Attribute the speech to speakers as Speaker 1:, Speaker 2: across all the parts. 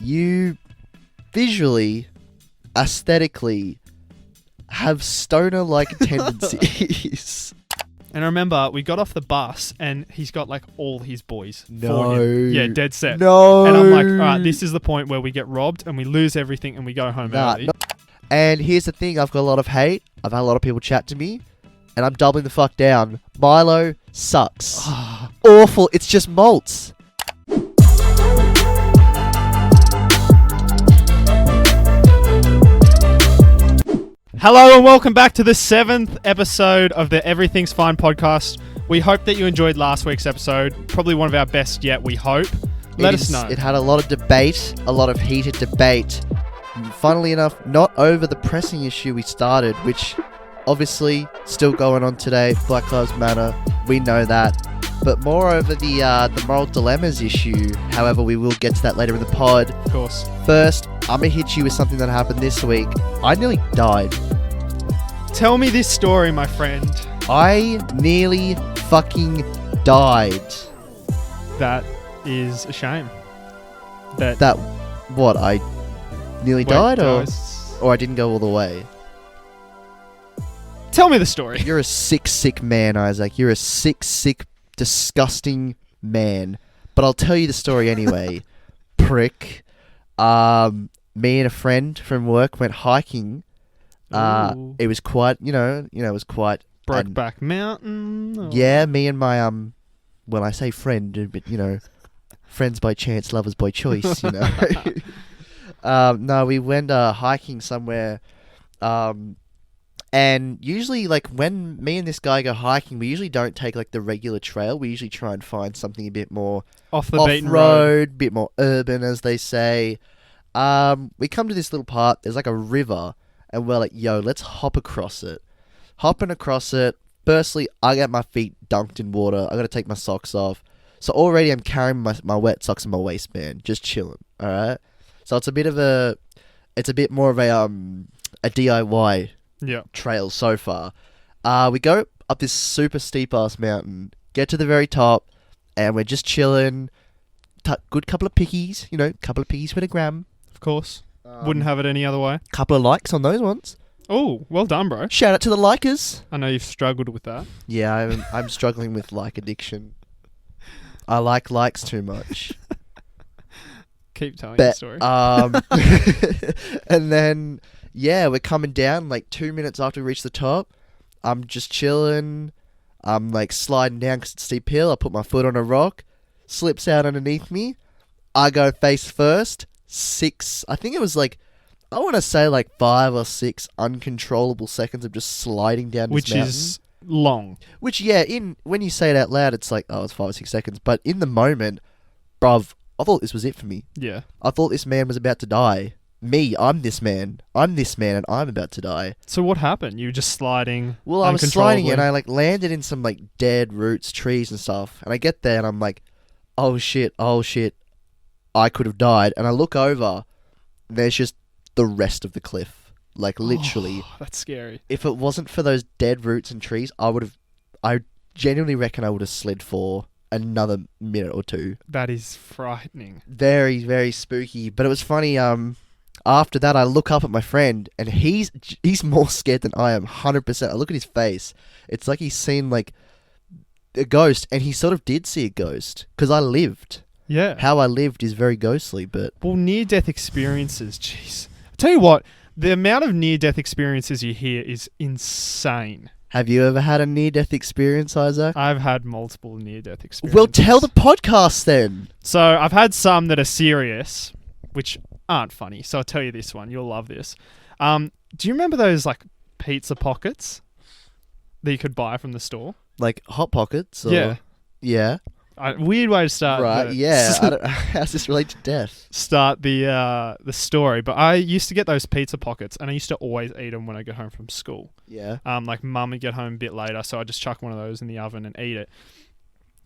Speaker 1: you visually, aesthetically, have stoner-like tendencies.
Speaker 2: And I remember we got off the bus and he's got like all his boys
Speaker 1: No.
Speaker 2: for him. Yeah, dead set.
Speaker 1: No.
Speaker 2: And I'm like, all right, this is the point where we get robbed and we lose everything and we go home early.
Speaker 1: No. And here's the thing, I've got a lot of hate. I've had a lot of people chat to me. And I'm doubling the fuck down. Milo sucks. Awful. It's just malts.
Speaker 2: Hello and welcome back to the 7th episode of the Everything's Fine podcast. We hope that you enjoyed last week's episode. Probably one of our best yet, we hope. Let us know.
Speaker 1: It had a lot of debate, a lot of heated debate. Funnily enough, not over the pressing issue we started, which obviously still going on today. Black Lives Matter, we know that. But more over the moral dilemmas issue. However, we will get to that later in the pod.
Speaker 2: Of course.
Speaker 1: First, I'm going to hit you with something that happened this week. I nearly died.
Speaker 2: Tell me this story, my friend.
Speaker 1: I nearly fucking died.
Speaker 2: That is a shame.
Speaker 1: That, what, I nearly died or I didn't go all the way?
Speaker 2: Tell me the story.
Speaker 1: You're a sick man, Isaac. You're a sick, disgusting man. But I'll tell you the story anyway. Prick. Me and a friend from work went hiking.
Speaker 2: Ooh.
Speaker 1: It was quite, it was quite...
Speaker 2: Brokeback Mountain? Or...
Speaker 1: Yeah, me and my, when I say friend, but, friends by chance, lovers by choice, No, we went hiking somewhere, and usually, like, when me and this guy go hiking, we usually don't take, like, the regular trail. We usually try and find something a bit more
Speaker 2: off the beaten
Speaker 1: road, a bit more urban, as they say. We come to this little part, there's, like, a river, and we're like, yo, let's hop across it. Hopping across it, firstly, I get my feet dunked in water. I got to take my socks off. So already I'm carrying my wet socks in my waistband, just chilling, alright? So it's a bit more of a DIY trail so far. We go up this super steep ass mountain, get to the very top, and we're just chilling. Good couple of pickies, couple of pickies for the gram.
Speaker 2: Of course. Wouldn't have it any other way.
Speaker 1: Couple of likes on those ones.
Speaker 2: Oh, well done, bro.
Speaker 1: Shout out to the likers.
Speaker 2: I know you've struggled with that.
Speaker 1: Yeah, I'm struggling with like addiction. I like likes too much.
Speaker 2: Keep telling the story.
Speaker 1: And then, yeah, we're coming down like 2 minutes after we reach the top. I'm just chilling. I'm like sliding down because it's a steep hill. I put my foot on a rock. Slips out underneath me. I go face first. I think it was like, I want to say like 5 or 6 uncontrollable seconds of just sliding down this mountain. Which
Speaker 2: is long.
Speaker 1: Which, yeah, when you say it out loud, it's like, oh, it's 5 or 6 seconds. But in the moment, bruv, I thought this was it for me.
Speaker 2: Yeah.
Speaker 1: I thought this man was about to die. Me, I'm this man and I'm about to die.
Speaker 2: So what happened? You were just sliding
Speaker 1: Well, I was sliding and I like landed in some like dead roots, trees and stuff. And I get there and I'm like, oh shit, I could have died. And I look over and there's just the rest of the cliff. Like literally.
Speaker 2: Oh, that's scary.
Speaker 1: If it wasn't for those dead roots and trees, I genuinely reckon I would have slid for another minute or two.
Speaker 2: That is frightening.
Speaker 1: Very, very spooky. But it was funny, after that I look up at my friend and he's more scared than I am, 100%. I look at his face. It's like he's seen like a ghost, and he sort of did see a ghost because I lived.
Speaker 2: Yeah.
Speaker 1: How I lived is very ghostly, but...
Speaker 2: Well, near-death experiences, jeez. I tell you what, the amount of near-death experiences you hear is insane.
Speaker 1: Have you ever had a near-death experience, Isaac?
Speaker 2: I've had multiple near-death experiences.
Speaker 1: Well, tell the podcast then.
Speaker 2: So, I've had some that are serious, which aren't funny. So, I'll tell you this one. You'll love this. Do you remember those, like, pizza pockets that you could buy from the store?
Speaker 1: Like Hot Pockets? Or...
Speaker 2: Yeah.
Speaker 1: Yeah.
Speaker 2: Weird way to start.
Speaker 1: Right, yeah. How's this relate to death?
Speaker 2: Start the story. But I used to get those pizza pockets, and I used to always eat them when I get home from school.
Speaker 1: Yeah.
Speaker 2: Like mum would get home a bit later, so I'd just chuck one of those in the oven and eat it.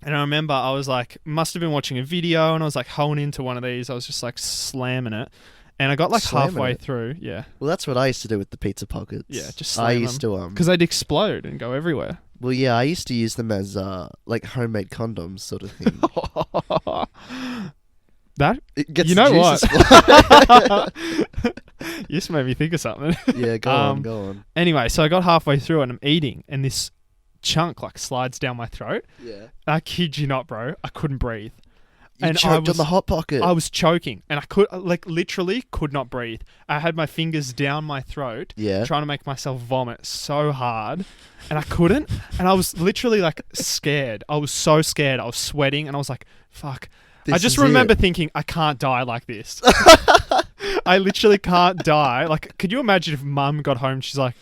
Speaker 2: And I remember I was like, must have been watching a video, and I was like honing into one of these. I was just like slamming it. And I got like halfway through. Yeah.
Speaker 1: Well, that's what I used to do with the pizza pockets.
Speaker 2: Yeah, just slam them.
Speaker 1: I used to...
Speaker 2: Because they'd explode and go everywhere.
Speaker 1: Well, yeah, I used to use them as like homemade condoms sort of thing.
Speaker 2: That
Speaker 1: It gets
Speaker 2: you
Speaker 1: the
Speaker 2: know
Speaker 1: juices
Speaker 2: what?
Speaker 1: flowing.
Speaker 2: You just made me think of something.
Speaker 1: Yeah, go on, go on.
Speaker 2: Anyway, so I got halfway through and I'm eating, and this chunk like slides down my throat.
Speaker 1: Yeah.
Speaker 2: I kid you not, bro. I couldn't breathe.
Speaker 1: You
Speaker 2: And
Speaker 1: choked on the Hot Pocket.
Speaker 2: I was choking, and I could literally could not breathe. I had my fingers down my throat,
Speaker 1: Yeah.
Speaker 2: trying to make myself vomit so hard, and I couldn't. And I was literally like scared. I was so scared. I was sweating, and I was like, "Fuck." I
Speaker 1: This
Speaker 2: just
Speaker 1: is
Speaker 2: remember
Speaker 1: it.
Speaker 2: thinking, I can't die like this. I literally can't die. Like, could you imagine if mum got home? She's like,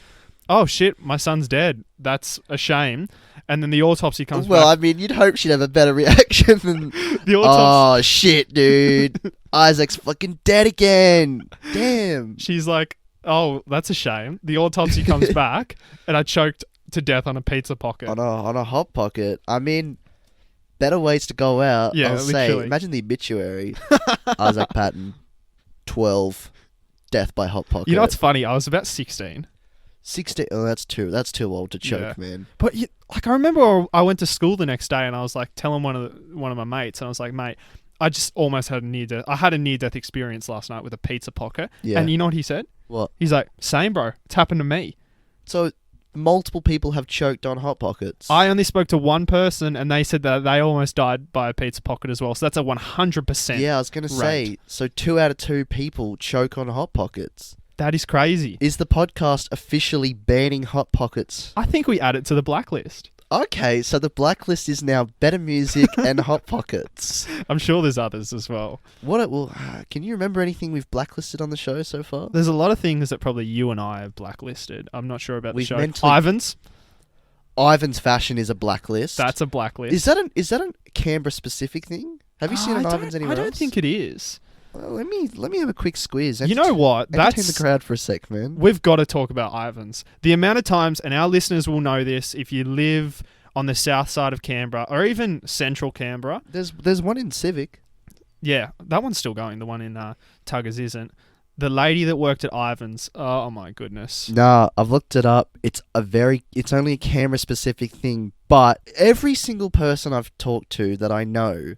Speaker 2: "Oh shit, my son's dead. That's a shame." And then the autopsy comes
Speaker 1: Well,
Speaker 2: back.
Speaker 1: I mean, you'd hope she'd have a better reaction than,
Speaker 2: The autopsy.
Speaker 1: oh, shit, dude. Isaac's fucking dead again. Damn.
Speaker 2: She's like, "Oh, that's a shame." The autopsy comes back, and I choked to death on a pizza pocket.
Speaker 1: On a Hot Pocket. I mean, better ways to go out.
Speaker 2: Yeah,
Speaker 1: I'll say,
Speaker 2: literally.
Speaker 1: imagine the obituary. Isaac Patton, 12, death by Hot Pocket.
Speaker 2: You know what's funny? I was about 16.
Speaker 1: 16. Oh, that's too old to choke,
Speaker 2: Yeah.
Speaker 1: man.
Speaker 2: But I remember I went to school the next day, and I was like telling one of my mates, and I was like, "Mate, I just almost had a near death. I had a near death experience last night with a pizza pocket."
Speaker 1: Yeah.
Speaker 2: And you know what he said?
Speaker 1: What?
Speaker 2: He's like, "Same, bro. It's happened to me."
Speaker 1: So, multiple people have choked on Hot Pockets.
Speaker 2: I only spoke to one person, and they said that they almost died by a pizza pocket as well. So that's a 100%.
Speaker 1: Yeah, I was going to say, so 2 out of 2 people choke on Hot Pockets.
Speaker 2: That is crazy.
Speaker 1: Is the podcast officially banning Hot Pockets?
Speaker 2: I think we add it to the blacklist.
Speaker 1: Okay, so the blacklist is now Better Music and Hot Pockets.
Speaker 2: I'm sure there's others as well.
Speaker 1: Can you remember anything we've blacklisted on the show so far?
Speaker 2: There's a lot of things that probably you and I have blacklisted. I'm not sure about the
Speaker 1: We've
Speaker 2: show.
Speaker 1: mentally-
Speaker 2: Ivan's.
Speaker 1: Ivan's Fashion is a blacklist.
Speaker 2: That's a blacklist.
Speaker 1: Is that a Canberra specific thing? Have you seen an Ivan's anywhere
Speaker 2: I don't
Speaker 1: else?
Speaker 2: think it is.
Speaker 1: Well, let me have a quick squeeze.
Speaker 2: You know what?
Speaker 1: Entertain the
Speaker 2: That's
Speaker 1: crowd for a sec, man.
Speaker 2: we've got to talk about Ivan's. The amount of times, and our listeners will know this, if you live on the south side of Canberra or even central Canberra.
Speaker 1: There's one in Civic.
Speaker 2: Yeah, that one's still going. The one in Tuggers isn't. The lady that worked at Ivan's. Oh my goodness.
Speaker 1: Nah, I've looked it up. It's only a Canberra specific thing, but every single person I've talked to that I know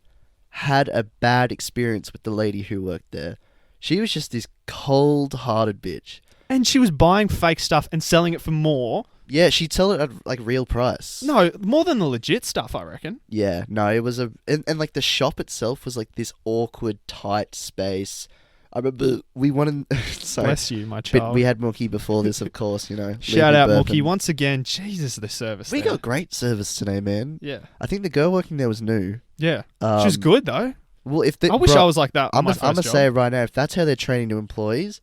Speaker 1: had a bad experience with the lady who worked there. She was just this cold-hearted bitch.
Speaker 2: And she was buying fake stuff and selling it for more.
Speaker 1: Yeah, she'd sell it at like real price.
Speaker 2: No, more than the legit stuff, I reckon.
Speaker 1: Yeah, no, it was and like the shop itself was like this awkward, tight space. I remember we wanted. Sorry,
Speaker 2: Bless you, my
Speaker 1: but
Speaker 2: child.
Speaker 1: we had Mookie before this, of course. You know,
Speaker 2: Shout
Speaker 1: legal
Speaker 2: out
Speaker 1: bourbon.
Speaker 2: Mookie once again. Jesus, the service.
Speaker 1: We
Speaker 2: there.
Speaker 1: got great service today, man.
Speaker 2: Yeah,
Speaker 1: I think the girl working there was new.
Speaker 2: yeah. She was good though.
Speaker 1: Well, if they,
Speaker 2: I wish
Speaker 1: bro,
Speaker 2: I was like that.
Speaker 1: I'm
Speaker 2: On my
Speaker 1: gonna
Speaker 2: first job.
Speaker 1: say it right now. If that's how they're training new employees,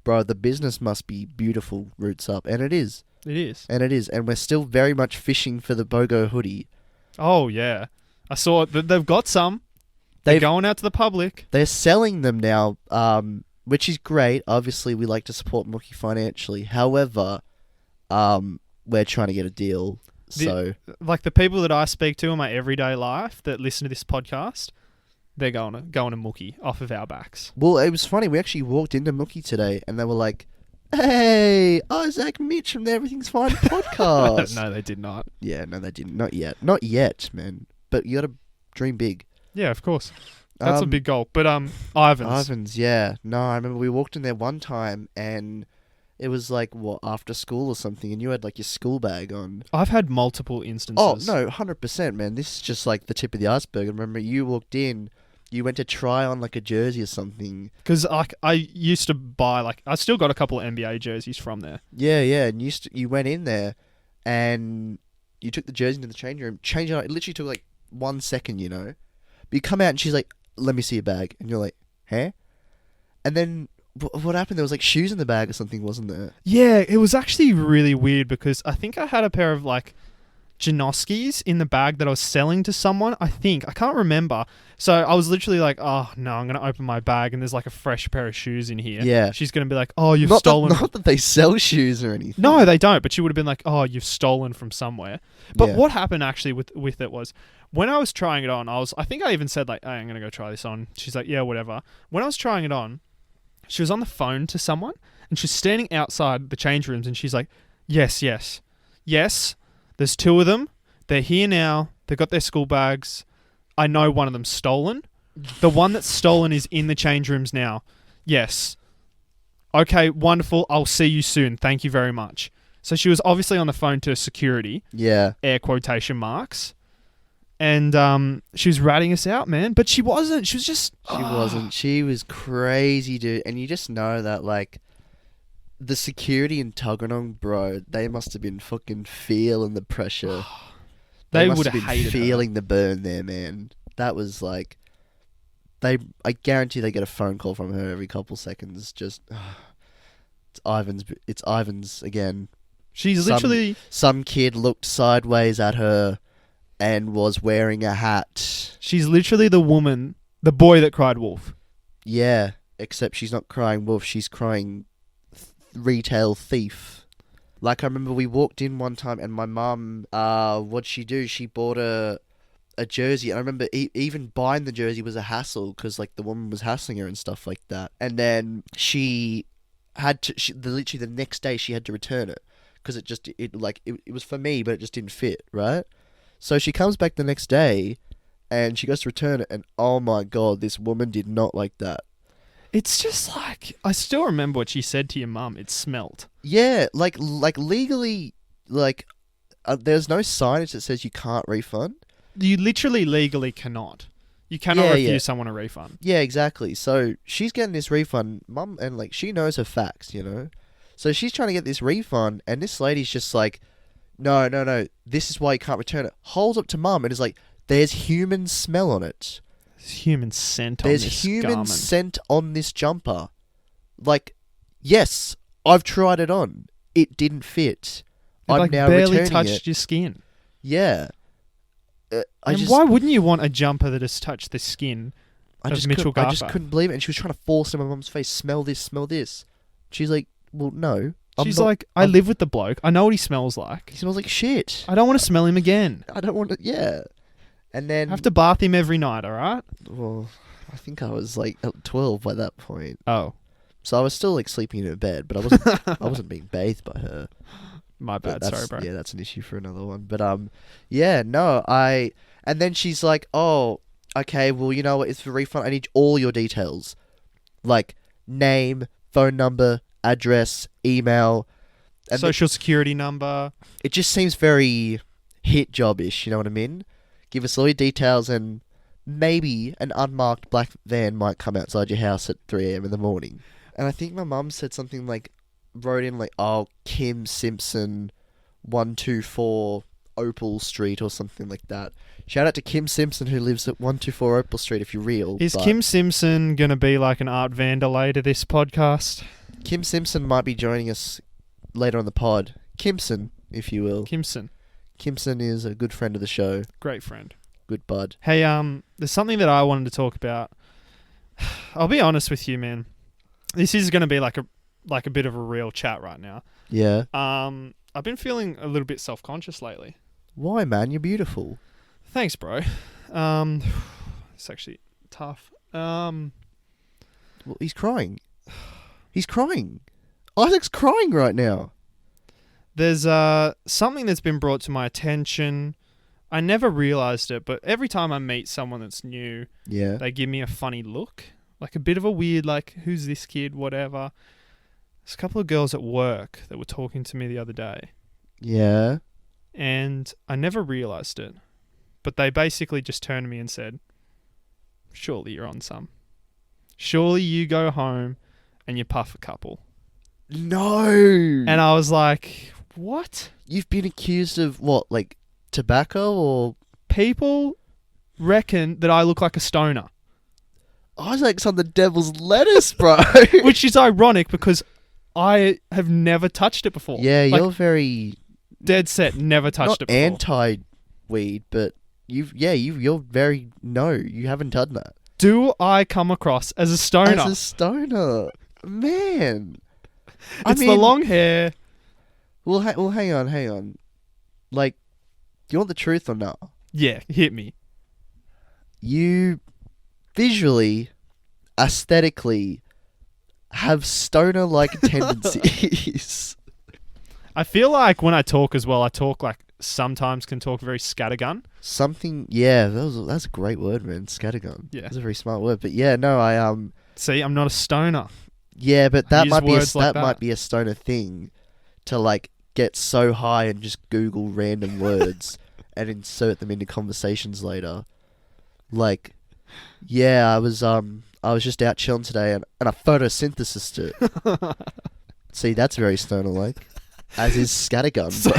Speaker 1: bro, the business must be beautiful. Roots up, and it is,
Speaker 2: It is.
Speaker 1: and we're still very much fishing for the BOGO hoodie.
Speaker 2: Oh yeah, I saw that they've got some. They're
Speaker 1: They've-
Speaker 2: going out to the public.
Speaker 1: They're selling them now, which is great. Obviously, we like to support Mookie financially. However, we're trying to get a deal. So
Speaker 2: Like the people that I speak to in my everyday life that listen to this podcast, they're going to Mookie off of our backs.
Speaker 1: well, it was funny. We actually walked into Mookie today, and they were like, "Hey, Isaac Mitch from the Everything's Fine podcast."
Speaker 2: No, they did not.
Speaker 1: Yeah, no, they didn't. Not yet, man. But you got to dream big.
Speaker 2: Yeah, of course. That's a
Speaker 1: Um,
Speaker 2: big goal. But Ivan's.
Speaker 1: Ivan's, yeah. No, I remember we walked in there one time, and it was like after school or something, and you had like your school bag on.
Speaker 2: I've had multiple instances.
Speaker 1: Oh no, 100%, man. This is just like the tip of the iceberg. I remember you walked in, you went to try on like a jersey or something.
Speaker 2: Because I used to buy I still got a couple of NBA jerseys from there.
Speaker 1: Yeah, and you went in there, and you took the jersey into the change room, changed it out. It literally took like 1 second, you know. But you come out and she's like, "Let me see your bag," and you're like, "Huh?" And then what happened? There was like shoes in the bag or something, wasn't there?
Speaker 2: Yeah, it was actually really weird because I think I had a pair of Janoskis in the bag that I was selling to someone. I can't remember. So I was literally like, "Oh no, I'm gonna open my bag and there's like a fresh pair of shoes in here."
Speaker 1: Yeah.
Speaker 2: She's gonna be like, "Oh, you've
Speaker 1: Not
Speaker 2: stolen."
Speaker 1: not that they sell shoes or anything.
Speaker 2: No, they don't. But she would have been like, "Oh, you've stolen from somewhere." But
Speaker 1: Yeah.
Speaker 2: what happened actually with it was when I was trying it on, I think I even said like, "Hey, I'm gonna go try this on." She's like, "Yeah, whatever." When I was trying it on, she was on the phone to someone and she's standing outside the change rooms and she's like, "Yes. There's 2 of them. They're here now. They've got their school bags. I know one of them's stolen. The one that's stolen is in the change rooms now. Yes. Okay, wonderful. I'll see you soon. Thank you very much. So she was obviously on the phone to security,
Speaker 1: Yeah.
Speaker 2: air quotation marks. And she was ratting us out, man. But she wasn't. She was just...
Speaker 1: She wasn't. She was crazy, dude. And you just know that, like, the security in Tuggeranong, bro, they must have been fucking feeling the pressure.
Speaker 2: They
Speaker 1: must
Speaker 2: would
Speaker 1: have
Speaker 2: have
Speaker 1: been
Speaker 2: hated
Speaker 1: feeling the burn there, man. That was like... I guarantee they get a phone call from her every couple seconds. Just... It's Ivan's again.
Speaker 2: She's literally...
Speaker 1: Some kid looked sideways at her and was wearing a hat.
Speaker 2: She's literally the woman, the boy that cried wolf.
Speaker 1: Yeah, except she's not crying wolf, she's crying retail thief. Like, I remember we walked in one time and my mum, what'd she do? She bought a jersey. And I remember even buying the jersey was a hassle because, like, the woman was hassling her and stuff like that. And then she had to, literally the next day she had to return it because it was for me, but it just didn't fit, right? So she comes back the next day and she goes to return it, and oh my god, this woman did not like that.
Speaker 2: It's just like... I still remember what she said to your mum. It smelt.
Speaker 1: Yeah, like legally, like, there's no signage that says you can't refund.
Speaker 2: You literally legally cannot. You cannot refuse someone a refund.
Speaker 1: Yeah, exactly. So she's getting this refund, mum, and like she knows her facts, you know. So she's trying to get this refund, and this lady's just like, no, this is why you can't return it. Holds up to mum and is like, there's human smell on it.
Speaker 2: There's human scent on this
Speaker 1: There's human
Speaker 2: garment.
Speaker 1: scent on this jumper. Like, yes, I've tried it on. It didn't fit.
Speaker 2: It
Speaker 1: I'm
Speaker 2: like
Speaker 1: now
Speaker 2: barely
Speaker 1: returning
Speaker 2: touched
Speaker 1: it.
Speaker 2: your skin.
Speaker 1: Yeah.
Speaker 2: Why wouldn't you want a jumper that has touched the skin of Mitchell Garfa?
Speaker 1: I just couldn't believe it. And she was trying to force it in my mum's face, smell this, smell this. She's like, well, no.
Speaker 2: She's like, I live with the bloke. I know what he smells like.
Speaker 1: He smells like shit.
Speaker 2: I don't want to smell him again.
Speaker 1: I don't want to, yeah. And then...
Speaker 2: I have to bath him every night, alright?
Speaker 1: Well, I think I was like 12 by that point.
Speaker 2: Oh.
Speaker 1: So I was still like sleeping in her bed, but I wasn't being bathed by her.
Speaker 2: My bad, sorry, bro.
Speaker 1: Yeah, that's an issue for another one. But yeah, no, and then she's like, oh, okay, well, you know what, it's for refund. I need all your details. Like, name, phone number, address, email. And
Speaker 2: social security number.
Speaker 1: It just seems very hit job-ish, you know what I mean? Give us all your details and maybe an unmarked black van might come outside your house at 3 a.m. in the morning. And I think my mum said something like, wrote in like, oh, Kim Simpson, 124 Opal Street or something like that. Shout out to Kim Simpson who lives at 124 Opal Street if you're real.
Speaker 2: Is Kim Simpson going to be like an art vandalay to this podcast?
Speaker 1: Kim Simpson might be joining us later on the pod. Kimson, if you will.
Speaker 2: Kimson
Speaker 1: is a good friend of the show.
Speaker 2: Great friend.
Speaker 1: Good bud.
Speaker 2: Hey, there's something that I wanted to talk about. I'll be honest with you, man. This is going to be like a bit of a real chat right now.
Speaker 1: Yeah.
Speaker 2: I've been feeling a little bit self-conscious lately.
Speaker 1: Why, man? You're beautiful.
Speaker 2: Thanks, bro. It's actually tough.
Speaker 1: Well, he's crying. He's crying. Isaac's crying right now.
Speaker 2: There's something that's been brought to my attention. I never realized it, but every time I meet someone that's new,
Speaker 1: yeah,
Speaker 2: they give me a funny look. Like a bit of a weird, like, who's this kid, whatever. There's a couple of girls at work that were talking to me the other day.
Speaker 1: Yeah.
Speaker 2: And I never realized it. But they basically just turned to me and said, surely you're on some. Surely you go home and you puff a couple.
Speaker 1: No.
Speaker 2: And I was like, what?
Speaker 1: You've been accused of what, like tobacco or...
Speaker 2: People reckon that I look like a stoner.
Speaker 1: Isaac's on the devil's lettuce, bro.
Speaker 2: Which is ironic because I have never touched it before.
Speaker 1: Yeah,
Speaker 2: like,
Speaker 1: you're very...
Speaker 2: Dead set, never touched it before.
Speaker 1: Anti-weed, but you're very... No, you haven't done that.
Speaker 2: Do I come across as a stoner?
Speaker 1: As a stoner. Man.
Speaker 2: It's the long hair.
Speaker 1: Well, hang on. Like, do you want the truth or not?
Speaker 2: Yeah, hit me.
Speaker 1: You visually, aesthetically, have stoner-like tendencies.
Speaker 2: I feel like when I talk as well, I talk like sometimes can talk very scattergun.
Speaker 1: Something, yeah, that's a great word, man. Scattergun.
Speaker 2: Yeah.
Speaker 1: That's a very smart word. But yeah, no,
Speaker 2: See, I'm not a stoner.
Speaker 1: yeah, but
Speaker 2: I
Speaker 1: that
Speaker 2: use
Speaker 1: might be
Speaker 2: words like
Speaker 1: that might be a stoner thing, to like get so high and just Google random words and insert them into conversations later. Like, yeah, I was just out chilling today and I photosynthesized it. See, that's very stoner like. As is scattergun.
Speaker 2: So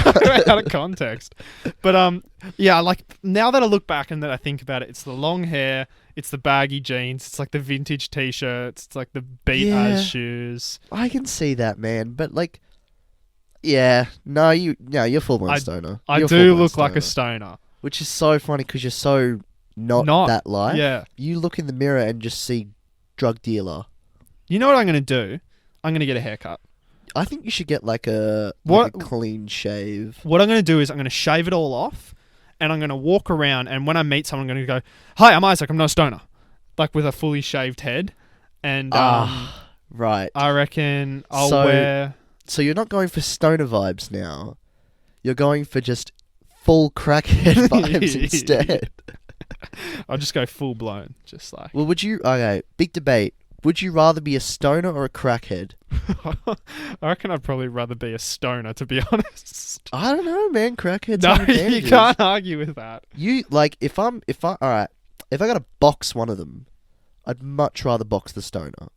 Speaker 2: out of context. But yeah, like now that I look back and that I think about it, it's the long hair, it's the baggy jeans, it's like the vintage t-shirts, it's like the beat
Speaker 1: Yeah.
Speaker 2: as shoes.
Speaker 1: I can see that, man. But like, yeah, no, you're full blown stoner.
Speaker 2: I
Speaker 1: You're
Speaker 2: do
Speaker 1: full-blown
Speaker 2: look like a stoner.
Speaker 1: which is so funny because you're so not that life.
Speaker 2: Yeah.
Speaker 1: You look in the mirror and just see drug dealer.
Speaker 2: You know what I'm going to do? I'm going to get a haircut.
Speaker 1: I think you should get like a clean shave.
Speaker 2: What I'm going to do is I'm going to shave it all off and I'm going to walk around, and when I meet someone, I'm going to go, "Hi, I'm Isaac. I'm not a stoner." Like with a fully shaved head. And
Speaker 1: Right.
Speaker 2: I reckon I'll
Speaker 1: So-
Speaker 2: wear...
Speaker 1: So you're not going for stoner vibes now. You're going for just full crackhead vibes instead.
Speaker 2: I'll just go full blown. Just like...
Speaker 1: Well, okay, big debate. Would you rather be a stoner or a crackhead?
Speaker 2: I reckon I'd probably rather be a stoner, to be honest.
Speaker 1: I don't know, man. Crackheads
Speaker 2: No,
Speaker 1: have
Speaker 2: you
Speaker 1: advantages.
Speaker 2: can't argue with that.
Speaker 1: You like if I alright, if I gotta box one of them, I'd much rather box the stoner.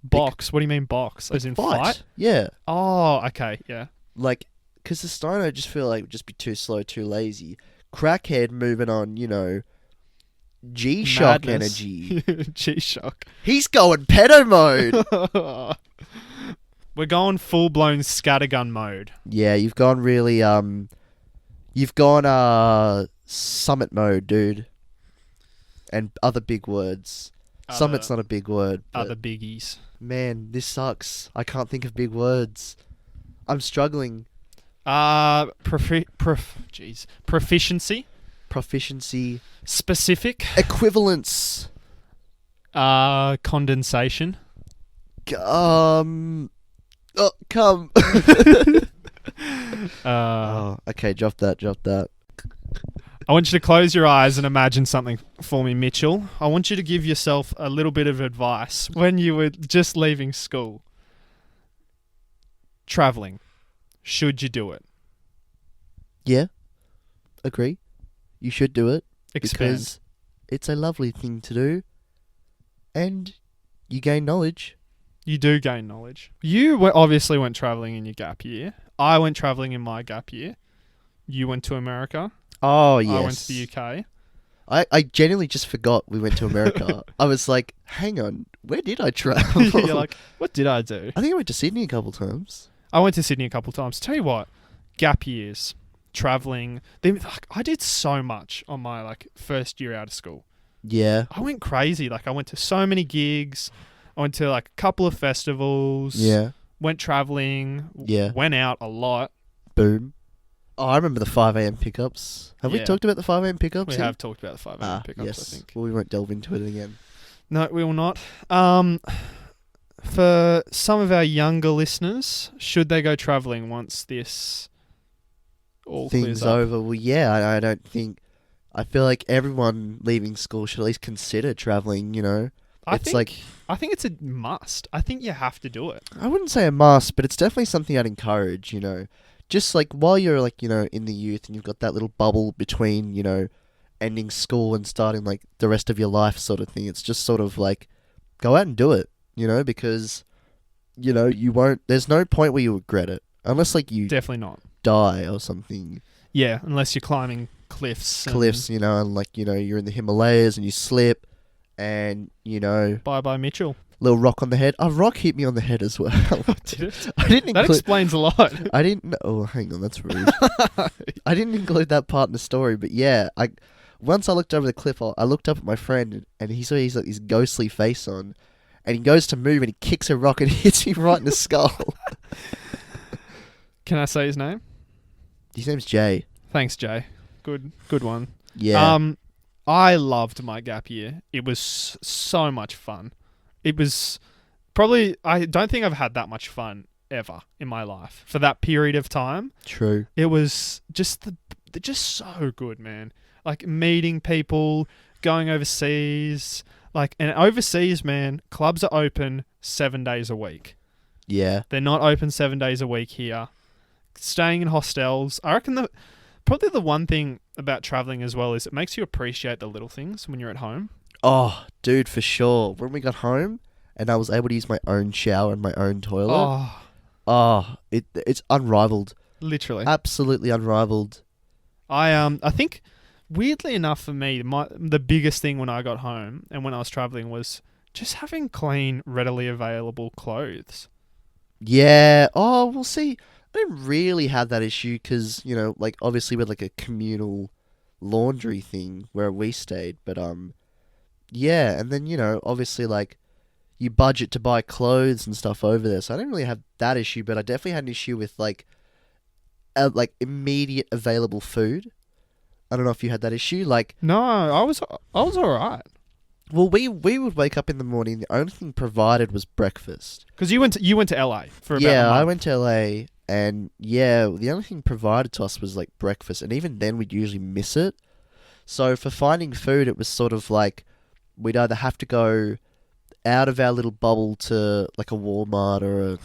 Speaker 2: Box? What do you mean box? As in fight?
Speaker 1: Yeah.
Speaker 2: Oh, okay, yeah.
Speaker 1: Like, because the stoner I just feel like would just be too slow, too lazy. Crackhead moving on, G-Shock
Speaker 2: Madness.
Speaker 1: energy.
Speaker 2: G-Shock.
Speaker 1: He's going pedo mode.
Speaker 2: We're going full-blown scattergun mode.
Speaker 1: Yeah, you've gone really, you've gone, summit mode, dude. And other big words. Summit's not a big word. But
Speaker 2: Other biggies.
Speaker 1: man, this sucks. I can't think of big words. I'm struggling.
Speaker 2: Proficiency.
Speaker 1: Proficiency.
Speaker 2: Specific.
Speaker 1: Equivalence.
Speaker 2: Condensation.
Speaker 1: Oh, come. Okay, drop that.
Speaker 2: I want you to close your eyes and imagine something for me, Mitchell. I want you to give yourself a little bit of advice when you were just leaving school. Traveling. Should you do it?
Speaker 1: Yeah, agree. You should do it.
Speaker 2: Expand.
Speaker 1: Because it's a lovely thing to do. And you gain knowledge.
Speaker 2: You do gain knowledge. You obviously went traveling in your gap year. I went traveling in my gap year. You went to America.
Speaker 1: Oh, yes.
Speaker 2: I went to the UK.
Speaker 1: I genuinely just forgot we went to America. I was like, hang on, where did I travel?
Speaker 2: You're like, what did I do?
Speaker 1: I think I went to Sydney a couple times.
Speaker 2: I went to Sydney a couple times. Tell you what, gap years, traveling. I did so much on my first year out of school.
Speaker 1: Yeah.
Speaker 2: I went crazy. I went to so many gigs. I went to a couple of festivals.
Speaker 1: Yeah.
Speaker 2: Went traveling.
Speaker 1: Yeah.
Speaker 2: Went out a lot.
Speaker 1: Boom. Oh, I remember the 5 a.m. pickups. Have we
Speaker 2: Yeah.
Speaker 1: talked about the 5 a.m. pickups?
Speaker 2: We
Speaker 1: here?
Speaker 2: have talked about the 5 a.m. pickups,
Speaker 1: yes.
Speaker 2: I think.
Speaker 1: Well, we won't delve into it again.
Speaker 2: No, we will not. For some of our younger listeners, should they go traveling once this all
Speaker 1: Things
Speaker 2: clears up?
Speaker 1: over. Well, yeah, I don't think... I feel like everyone leaving school should at least consider traveling,
Speaker 2: I
Speaker 1: It's
Speaker 2: think it's a must. I think you have to do it.
Speaker 1: I wouldn't say a must, but it's definitely something I'd encourage, Just while you're in the youth and you've got that little bubble between, ending school and starting the rest of your life sort of thing. It's just sort of go out and do it, because, you won't, there's no point where you regret it. Unless you
Speaker 2: Definitely not.
Speaker 1: die or something.
Speaker 2: Yeah, unless you're climbing cliffs. and
Speaker 1: And you're in the Himalayas and you slip and,
Speaker 2: Bye-bye, Mitchell.
Speaker 1: little rock on the head. A rock hit me on the head as well.
Speaker 2: Did it?
Speaker 1: I didn't
Speaker 2: That
Speaker 1: include...
Speaker 2: explains a lot.
Speaker 1: I didn't know. Oh, hang on, that's rude. I didn't include that part in the story, but yeah, once I looked over the cliff, I looked up at my friend, and he's got this ghostly face on, and he goes to move, and he kicks a rock and hits me right in the skull.
Speaker 2: Can I say his name?
Speaker 1: His name's Jay.
Speaker 2: Thanks, Jay. Good one.
Speaker 1: Yeah.
Speaker 2: I loved my gap year. It was so much fun. It was probably... I don't think I've had that much fun ever in my life for that period of time.
Speaker 1: True.
Speaker 2: It was just just so good, man. Like meeting people, going overseas, and overseas, man, clubs are open 7 days a week.
Speaker 1: Yeah.
Speaker 2: They're not open 7 days a week here. Staying in hostels, I reckon probably the one thing about traveling as well is it makes you appreciate the little things when you're at home.
Speaker 1: Oh, dude, for sure. When we got home and I was able to use my own shower and my own toilet. It's unrivaled.
Speaker 2: Literally.
Speaker 1: Absolutely unrivaled.
Speaker 2: I think weirdly enough for me, the biggest thing when I got home and when I was traveling was just having clean, readily available clothes.
Speaker 1: Yeah. Oh, we'll see. I didn't really have that issue because, obviously we had like a communal laundry thing where we stayed. But, yeah. And then, obviously like you budget to buy clothes and stuff over there. So I didn't really have that issue, but I definitely had an issue with like immediate available food. I don't know if you had that issue.
Speaker 2: No, I was all right.
Speaker 1: Well, we would wake up in the morning. The only thing provided was breakfast.
Speaker 2: Because you went to LA for about a month.
Speaker 1: I went to LA, and the only thing provided to us was like breakfast, and even then we'd usually miss it. So for finding food, it was sort of like we'd either have to go out of our little bubble to like a Walmart or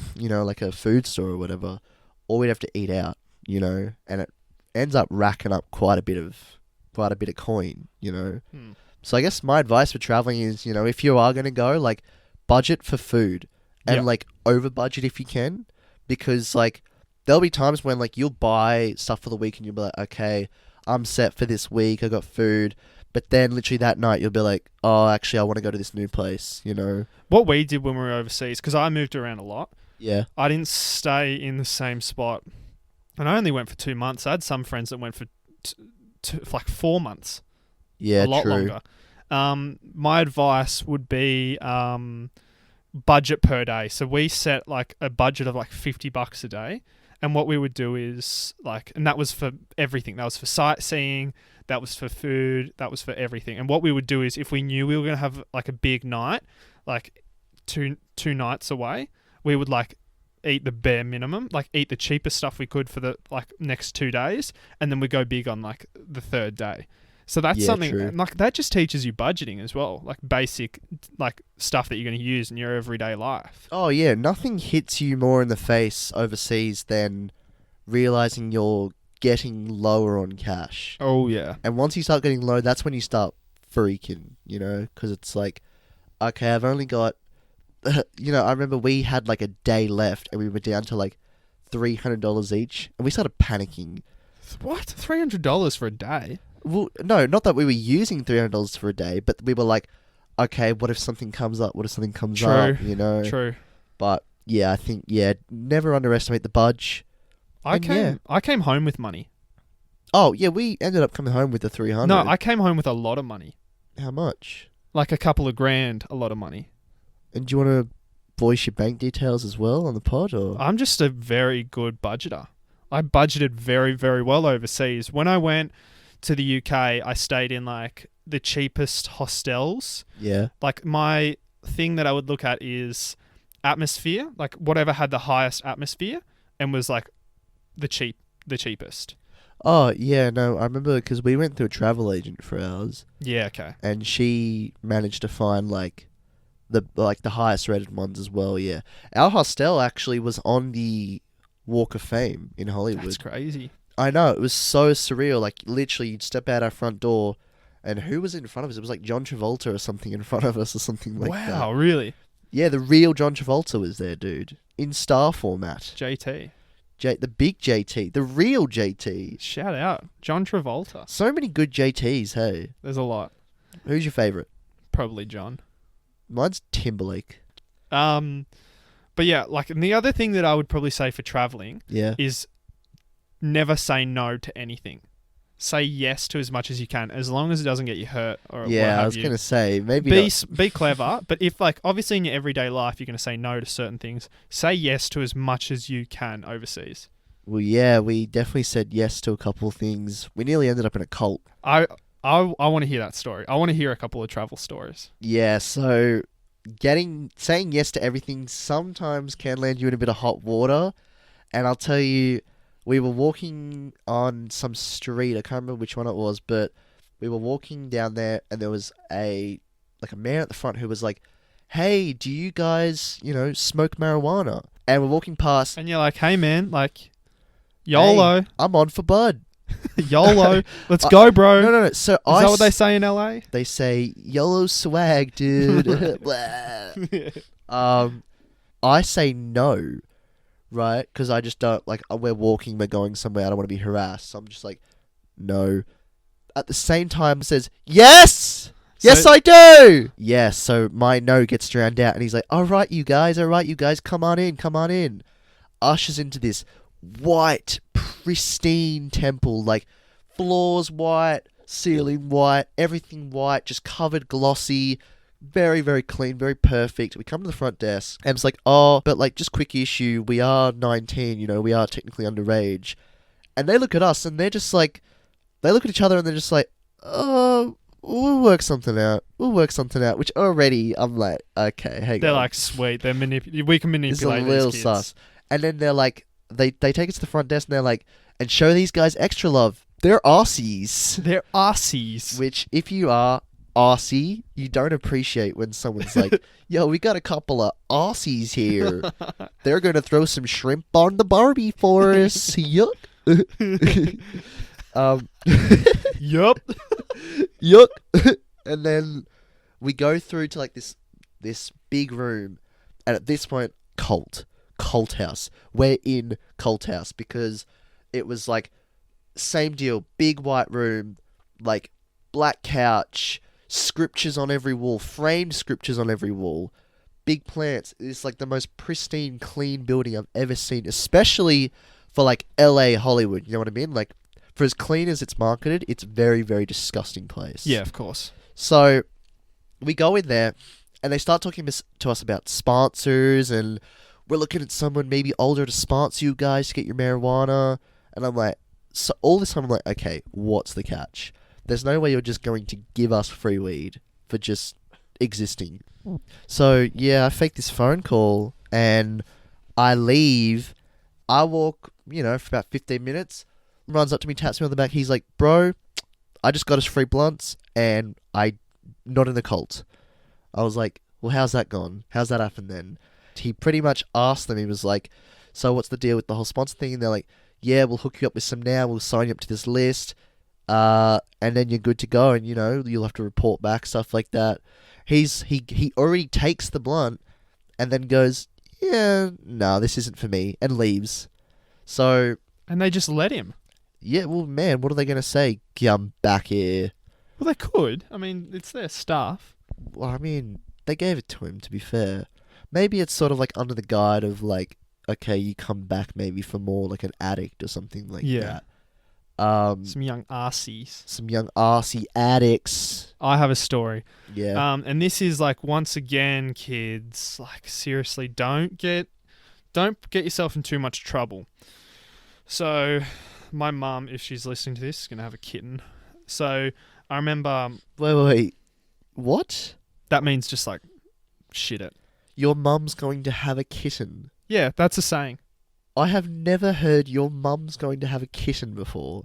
Speaker 1: like a food store or whatever, or we'd have to eat out, and it ends up racking up quite a bit of coin, So I guess my advice for traveling is, if you are going to go, like, budget for food and like over budget if you can, because like there'll be times when like you'll buy stuff for the week and you'll be like, okay, I'm set for this week, I got food. But then literally that night you'll be like, oh, actually I want to go to this new place,
Speaker 2: What we did when we were overseas, because I moved around a lot.
Speaker 1: Yeah.
Speaker 2: I didn't stay in the same spot. And I only went for 2 months. I had some friends that went for like 4 months.
Speaker 1: Yeah,
Speaker 2: a lot
Speaker 1: true.
Speaker 2: longer. My advice would be budget per day. So we set like a budget of like $50 a day. And what we would do is and that was for everything. That was for sightseeing. That was for food. That was for everything. And what we would do is if we knew we were going to have like a big night, like two nights away, we would like eat the bare minimum, like eat the cheapest stuff we could for the like next 2 days. And then we go big on like the third day. So that's something
Speaker 1: true.
Speaker 2: like that just teaches you budgeting as well, like basic like stuff that you're going to use in your everyday life.
Speaker 1: Oh yeah, nothing hits you more in the face overseas than realizing you're getting lower on cash.
Speaker 2: Oh yeah.
Speaker 1: And once you start getting low, that's when you start freaking, because it's like, okay, I've only got, I remember we had like a day left and we were down to like $300 each and we started panicking.
Speaker 2: What? $300 for a day?
Speaker 1: Well, no, not that we were using $300 for a day, but we were like, okay, what if something comes up? What if something comes up?
Speaker 2: True.
Speaker 1: But yeah, I think never underestimate the budge.
Speaker 2: I came home with money.
Speaker 1: Oh yeah, we ended up coming home with the 300.
Speaker 2: No, I came home with a lot of money.
Speaker 1: How much?
Speaker 2: Like a couple of grand, a lot of money.
Speaker 1: And do you want to voice your bank details as well on the pod, or?
Speaker 2: I'm just a very good budgeter. I budgeted very, very well overseas. When I went to the UK, I stayed in like the cheapest hostels.
Speaker 1: Yeah.
Speaker 2: Like my thing that I would look at is atmosphere, like whatever had the highest atmosphere and was like the cheapest.
Speaker 1: Oh yeah, no, I remember because we went through a travel agent for ours.
Speaker 2: Yeah, okay.
Speaker 1: And she managed to find like the highest rated ones as well. Yeah, our hostel actually was on the Walk of Fame in Hollywood.
Speaker 2: That's crazy.
Speaker 1: I know, it was so surreal. Like literally, you'd step out our front door, and who was in front of us? It was like John Travolta or something in front of us or something like that.
Speaker 2: Wow, really?
Speaker 1: Yeah, the real John Travolta was there, dude, in star format.
Speaker 2: JT.
Speaker 1: The big JT, the real JT.
Speaker 2: Shout out, John Travolta.
Speaker 1: So many good JTs. Hey,
Speaker 2: there's a lot.
Speaker 1: Who's your favorite?
Speaker 2: Probably John.
Speaker 1: Mine's Timberlake.
Speaker 2: But yeah, like, and the other thing that I would probably say for traveling is never say no to anything. Say yes to as much as you can, as long as it doesn't get you hurt. Or
Speaker 1: yeah, I was going to say, maybe
Speaker 2: be clever, but if, like, obviously in your everyday life you're going to say no to certain things, say yes to as much as you can overseas.
Speaker 1: Well, yeah, we definitely said yes to a couple of things. We nearly ended up in a cult.
Speaker 2: I want to hear that story. I want to hear a couple of travel stories.
Speaker 1: Yeah, so saying yes to everything sometimes can land you in a bit of hot water. And I'll tell you, we were walking on some street. I can't remember which one it was, but we were walking down there, and there was a man at the front who was like, "Hey, do you guys, smoke marijuana?" And we're walking past.
Speaker 2: And you're like, hey, man, like, YOLO.
Speaker 1: Hey, I'm on for bud.
Speaker 2: YOLO. Let's go, bro.
Speaker 1: No. So
Speaker 2: Is that what they say in LA?
Speaker 1: They say YOLO swag, dude. I say no, right? Because I just don't we're walking, we're going somewhere. I don't want to be harassed. So I'm just like, no. At the same time, it says yes. Yes, I do! Yeah, so my no gets drowned out, and he's like, all right, you guys, come on in. Ushers into this white, pristine temple, like, floors white, ceiling white, everything white, just covered glossy, very, very clean, very perfect. We come to the front desk, and it's like, oh, but, like, just quick issue, we are 19, we are technically underage. And they look at us, and they're just like, they look at each other, and they're just like, oh... We'll work something out. Which already, I'm like, okay, hey guys.
Speaker 2: They're like, sweet. We can manipulate
Speaker 1: It's a little
Speaker 2: these kids.
Speaker 1: sus. And then they're like, they take us to the front desk, and they're like, and show these guys extra love. They're Aussies.
Speaker 2: They're Aussies.
Speaker 1: Which, if you are Aussie, you don't appreciate when someone's like, yo, we got a couple of Aussies here. They're going to throw some shrimp on the Barbie for us. Yuck.
Speaker 2: Yup.
Speaker 1: Yuck. And then we go through to like this big room, and at this point, cult house. We're in cult house because it was like same deal, big white room, like black couch, scriptures on every wall, framed scriptures on every wall, big plants. It's like the most pristine, clean building I've ever seen, especially for like LA Hollywood. You know what I mean? Like, for as clean as it's marketed, it's a very, very disgusting place.
Speaker 2: Yeah, of course.
Speaker 1: So we go in there, and they start talking to us about sponsors, and we're looking at someone maybe older to sponsor you guys to get your marijuana. And I'm like, so all this time I'm like, okay, what's the catch? There's no way you're just going to give us free weed for just existing. So yeah, I fake this phone call, and I leave. I walk, for about 15 minutes. Runs up to me, taps me on the back. He's like, bro, I just got us free blunts, and I not in the cult. I was like, well, how's that gone? How's that happened then? He pretty much asked them, he was like, so what's the deal with the whole sponsor thing? And they're like, yeah, we'll hook you up with some now. We'll sign you up to this list. And then you're good to go. And, you'll have to report back, stuff like that. He already takes the blunt and then goes, yeah, no, this isn't for me, and leaves. So...
Speaker 2: And they just let him.
Speaker 1: Yeah, well, man, what are they going to say? Come back here.
Speaker 2: Well, they could. I mean, it's their stuff.
Speaker 1: Well, I mean, they gave it to him, to be fair. Maybe it's sort of like under the guide of like, okay, you come back maybe for more like an addict or something like that.
Speaker 2: Some young arsies.
Speaker 1: Some young arsey addicts.
Speaker 2: I have a story.
Speaker 1: Yeah.
Speaker 2: And this is like, once again, kids, like, seriously, don't get yourself in too much trouble. So, my mum, if she's listening to this, is going to have a kitten. So, I remember...
Speaker 1: Wait. What?
Speaker 2: That means just, like, shit it.
Speaker 1: Your mum's going to have a kitten?
Speaker 2: Yeah, that's a saying.
Speaker 1: I have never heard your mum's going to have a kitten before.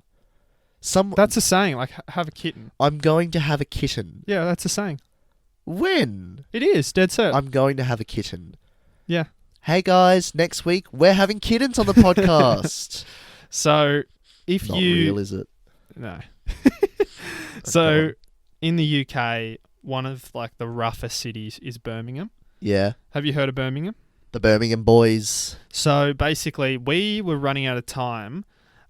Speaker 2: That's a saying, like, have a kitten.
Speaker 1: I'm going to have a kitten.
Speaker 2: Yeah, that's a saying.
Speaker 1: When?
Speaker 2: It is, dead set.
Speaker 1: I'm going to have a kitten.
Speaker 2: Yeah.
Speaker 1: Hey guys, next week we're having kittens on the podcast.
Speaker 2: So, if
Speaker 1: Not
Speaker 2: you...
Speaker 1: real, is it?
Speaker 2: No. So, in the UK, one of, like, the roughest cities is Birmingham.
Speaker 1: Yeah.
Speaker 2: Have you heard of Birmingham?
Speaker 1: The Birmingham boys.
Speaker 2: So, basically, we were running out of time,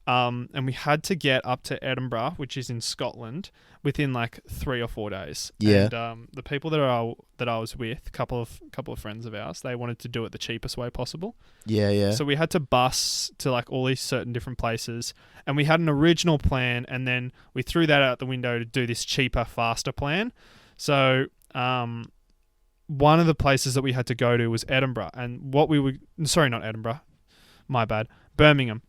Speaker 2: and we had to get up to Edinburgh, which is in Scotland, within, like, 3 or 4 days.
Speaker 1: Yeah.
Speaker 2: And the people that I was with, a couple of friends of ours, they wanted to do it the cheapest way possible.
Speaker 1: Yeah.
Speaker 2: So we had to bus to, like, all these certain different places, and we had an original plan, and then we threw that out the window to do this cheaper, faster plan. So one of the places that we had to go to was Edinburgh, and not Edinburgh, my bad, Birmingham.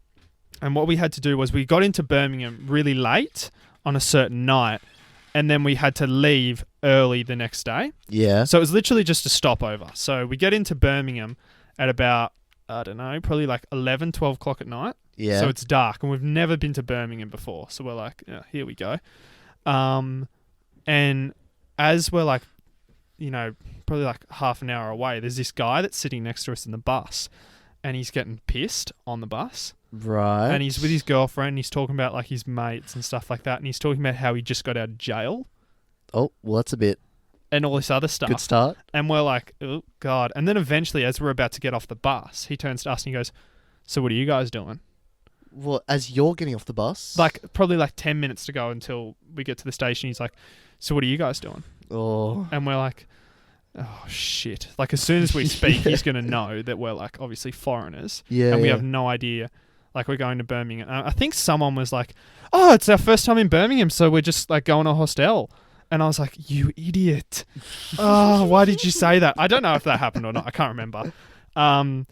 Speaker 2: And what we had to do was we got into Birmingham really late on a certain night, and then we had to leave early the next day.
Speaker 1: Yeah.
Speaker 2: So it was literally just a stopover. So we get into Birmingham at about, I don't know, probably like 11, 12 o'clock at night.
Speaker 1: Yeah.
Speaker 2: So it's dark, and we've never been to Birmingham before. So we're like, yeah, here we go. And as we're like, probably like half an hour away, there's this guy that's sitting next to us in the bus, and he's getting pissed on the bus.
Speaker 1: Right.
Speaker 2: And he's with his girlfriend, and he's talking about like his mates and stuff like that. And he's talking about how he just got out of jail
Speaker 1: Oh, well, that's a bit
Speaker 2: and all this other stuff.
Speaker 1: good start.
Speaker 2: And we're like, oh, God. And then eventually, as we're about to get off the bus, he turns to us and he goes, so what are you guys doing?
Speaker 1: Well, as you're getting off the bus?
Speaker 2: Like, probably like 10 minutes to go until we get to the station. He's like, so what are you guys doing?
Speaker 1: Oh.
Speaker 2: And we're like, oh, shit. Like, as soon as we speak, he's going to know that we're, like, obviously foreigners.
Speaker 1: Yeah.
Speaker 2: And we
Speaker 1: yeah.
Speaker 2: have no idea. Like, we're going to Birmingham. I think someone was like, oh, it's our first time in Birmingham, so we're just, like, going to a hostel. And I was like, you idiot. Oh, why did you say that? I don't know if that happened or not. I can't remember. And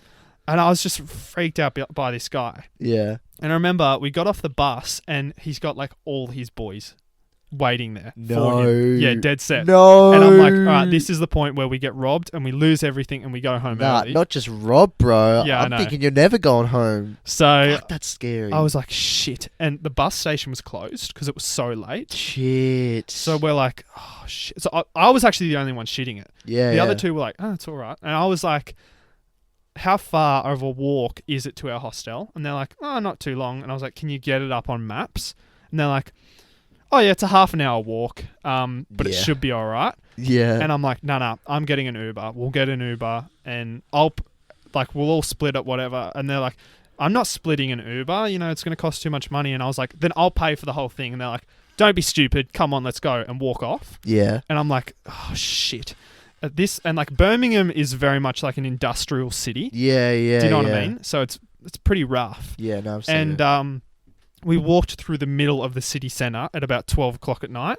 Speaker 2: I was just freaked out by this guy.
Speaker 1: Yeah.
Speaker 2: And I remember we got off the bus and he's got like all his boys waiting there for him. Yeah, dead set.
Speaker 1: No.
Speaker 2: And I'm like, all right, this is the point where we get robbed and we lose everything and we go home
Speaker 1: Nah,
Speaker 2: early.
Speaker 1: not just rob, bro.
Speaker 2: Yeah, I
Speaker 1: I'm
Speaker 2: know.
Speaker 1: thinking you're never going home.
Speaker 2: So
Speaker 1: Fuck, that's scary.
Speaker 2: I was like, shit. And the bus station was closed because it was so late.
Speaker 1: Shit.
Speaker 2: So we're like, oh, shit. So I was actually the only one shitting it.
Speaker 1: yeah.
Speaker 2: The other two were like, oh, it's all right. And I was like, how far of a walk is it to our hostel? And they're like, oh, not too long. And I was like, can you get it up on maps? And they're like, oh, yeah, it's a half an hour walk, but it
Speaker 1: Yeah.
Speaker 2: should be all right.
Speaker 1: Yeah.
Speaker 2: And I'm like, no, I'm getting an Uber. We'll get an Uber and we'll all split it, whatever. And they're like, I'm not splitting an Uber. It's going to cost too much money. And I was like, then I'll pay for the whole thing. And they're like, don't be stupid. Come on, let's go, and walk off.
Speaker 1: yeah.
Speaker 2: And I'm like, oh, shit. And like Birmingham is very much like an industrial city.
Speaker 1: Yeah. Yeah.
Speaker 2: Do you know
Speaker 1: yeah.
Speaker 2: what I mean? So it's pretty rough.
Speaker 1: Yeah. No, I've seen it.
Speaker 2: And we walked through the middle of the city centre at about 12 o'clock at night.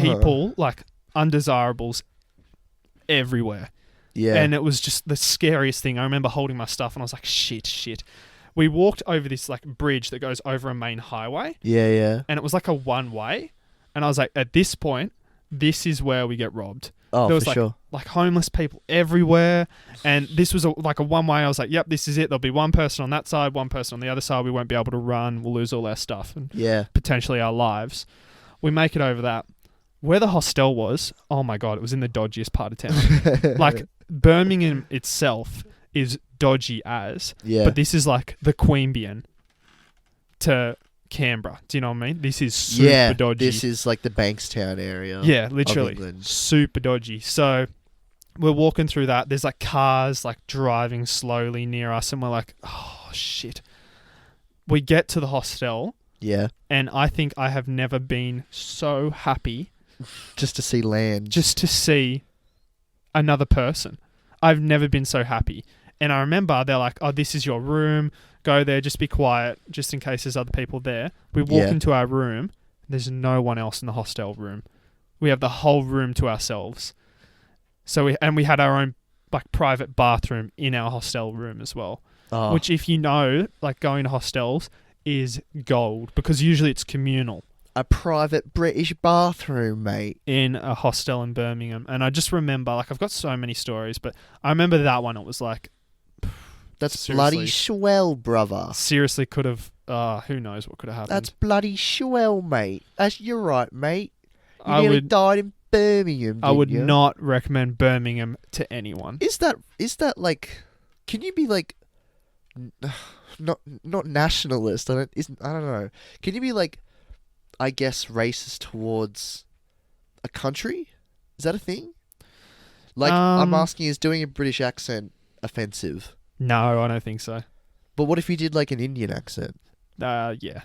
Speaker 2: People, like undesirables everywhere.
Speaker 1: Yeah.
Speaker 2: And it was just the scariest thing. I remember holding my stuff and I was like, shit. We walked over this like bridge that goes over a main highway.
Speaker 1: yeah. Yeah.
Speaker 2: And it was like a one-way. And I was like, at this point, this is where we get robbed.
Speaker 1: Oh,
Speaker 2: There was
Speaker 1: for sure.
Speaker 2: Like homeless people everywhere. And this was like a one-way. I was like, yep, this is it. There'll be one person on that side, one person on the other side. We won't be able to run. We'll lose all our stuff and
Speaker 1: Yeah.
Speaker 2: potentially our lives. We make it over that. Where the hostel was, oh my God, it was in the dodgiest part of town. Like Birmingham itself is dodgy as,
Speaker 1: yeah.
Speaker 2: but this is like the Queanbeyan to Canberra. Do you know what I mean? This is super dodgy.
Speaker 1: This is like the Bankstown area.
Speaker 2: Yeah,
Speaker 1: of
Speaker 2: literally.
Speaker 1: England.
Speaker 2: Super dodgy. So we're walking through that. There's like cars like driving slowly near us and we're like, oh shit. We get to the hostel
Speaker 1: Yeah.
Speaker 2: and I think I have never been so happy
Speaker 1: Just to see land.
Speaker 2: just to see another person. I've never been so happy. And I remember they're like, oh, this is your room. Go there, just be quiet, just in case there's other people there. We walk
Speaker 1: Yeah.
Speaker 2: into our room. There's no one else in the hostel room. We have the whole room to ourselves. So we had our own like private bathroom in our hostel room as well.
Speaker 1: Oh.
Speaker 2: Which, if you know, like going to hostels is gold because usually it's communal
Speaker 1: A private British bathroom, mate.
Speaker 2: in a hostel in Birmingham. And I just remember, like, I've got so many stories, but I remember that one. It was like,
Speaker 1: That's
Speaker 2: Seriously.
Speaker 1: bloody swell, brother.
Speaker 2: seriously could have, who knows what could have happened.
Speaker 1: That's bloody swell, mate. You're right, mate. You
Speaker 2: I
Speaker 1: nearly
Speaker 2: would,
Speaker 1: died in Birmingham,
Speaker 2: I would
Speaker 1: didn't you?
Speaker 2: not recommend Birmingham to anyone.
Speaker 1: Is that like? Can you be like, not nationalist? I don't know. Can you be like, I guess racist towards a country? Is that a thing? Like, I'm asking, is doing a British accent offensive?
Speaker 2: No, I don't think so.
Speaker 1: But what if you did like an Indian accent?
Speaker 2: Yeah.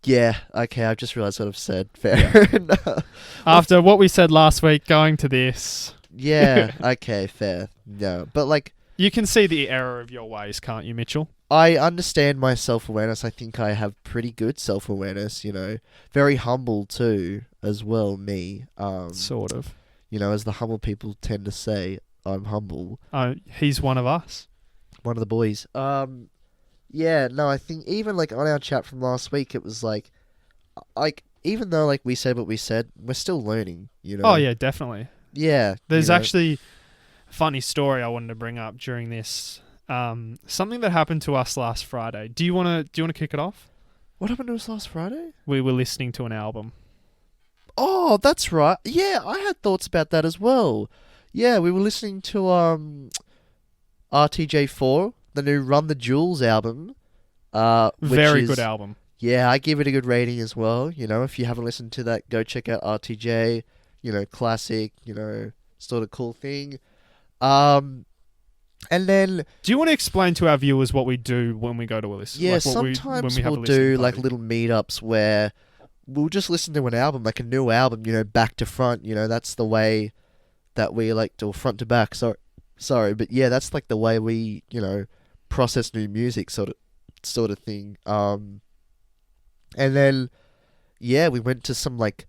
Speaker 1: Yeah. Okay, I've just realised what I've said. Fair enough.
Speaker 2: After what we said last week, going to this,
Speaker 1: Yeah. Okay. Fair. No, but like,
Speaker 2: you can see the error of your ways, can't you, Mitchell?
Speaker 1: I understand my self-awareness. I think I have pretty good self-awareness, Very humble too, as well, me.
Speaker 2: Sort of.
Speaker 1: As the humble people tend to say, I'm humble.
Speaker 2: He's one of us.
Speaker 1: One of the boys. Yeah, no, I think even like on our chat from last week, it was like even though like we said what we said, we're still learning. You know.
Speaker 2: Oh yeah, definitely.
Speaker 1: Yeah.
Speaker 2: There's actually a funny story I wanted to bring up during this. Something that happened to us last Friday. Do you want to kick it off?
Speaker 1: What happened to us last Friday?
Speaker 2: We were listening to an album.
Speaker 1: Oh, that's right. Yeah, I had thoughts about that as well. Yeah, we were listening to RTJ4, the new Run the Jewels album.
Speaker 2: Very good album.
Speaker 1: Yeah, I give it a good rating as well. You know, if you haven't listened to that, go check out RTJ. You know, classic. You know, sort of cool thing. And then
Speaker 2: do you want to explain to our viewers what we do when we go to a listen?
Speaker 1: Yeah,
Speaker 2: like
Speaker 1: sometimes we'll do like little meetups where we'll just listen to an album, like a new album, you know, back to front. You know, that's the way that we like to, front to back. Sorry, but yeah, that's like the way we, you know, process new music, sort of thing. And then yeah, we went to some like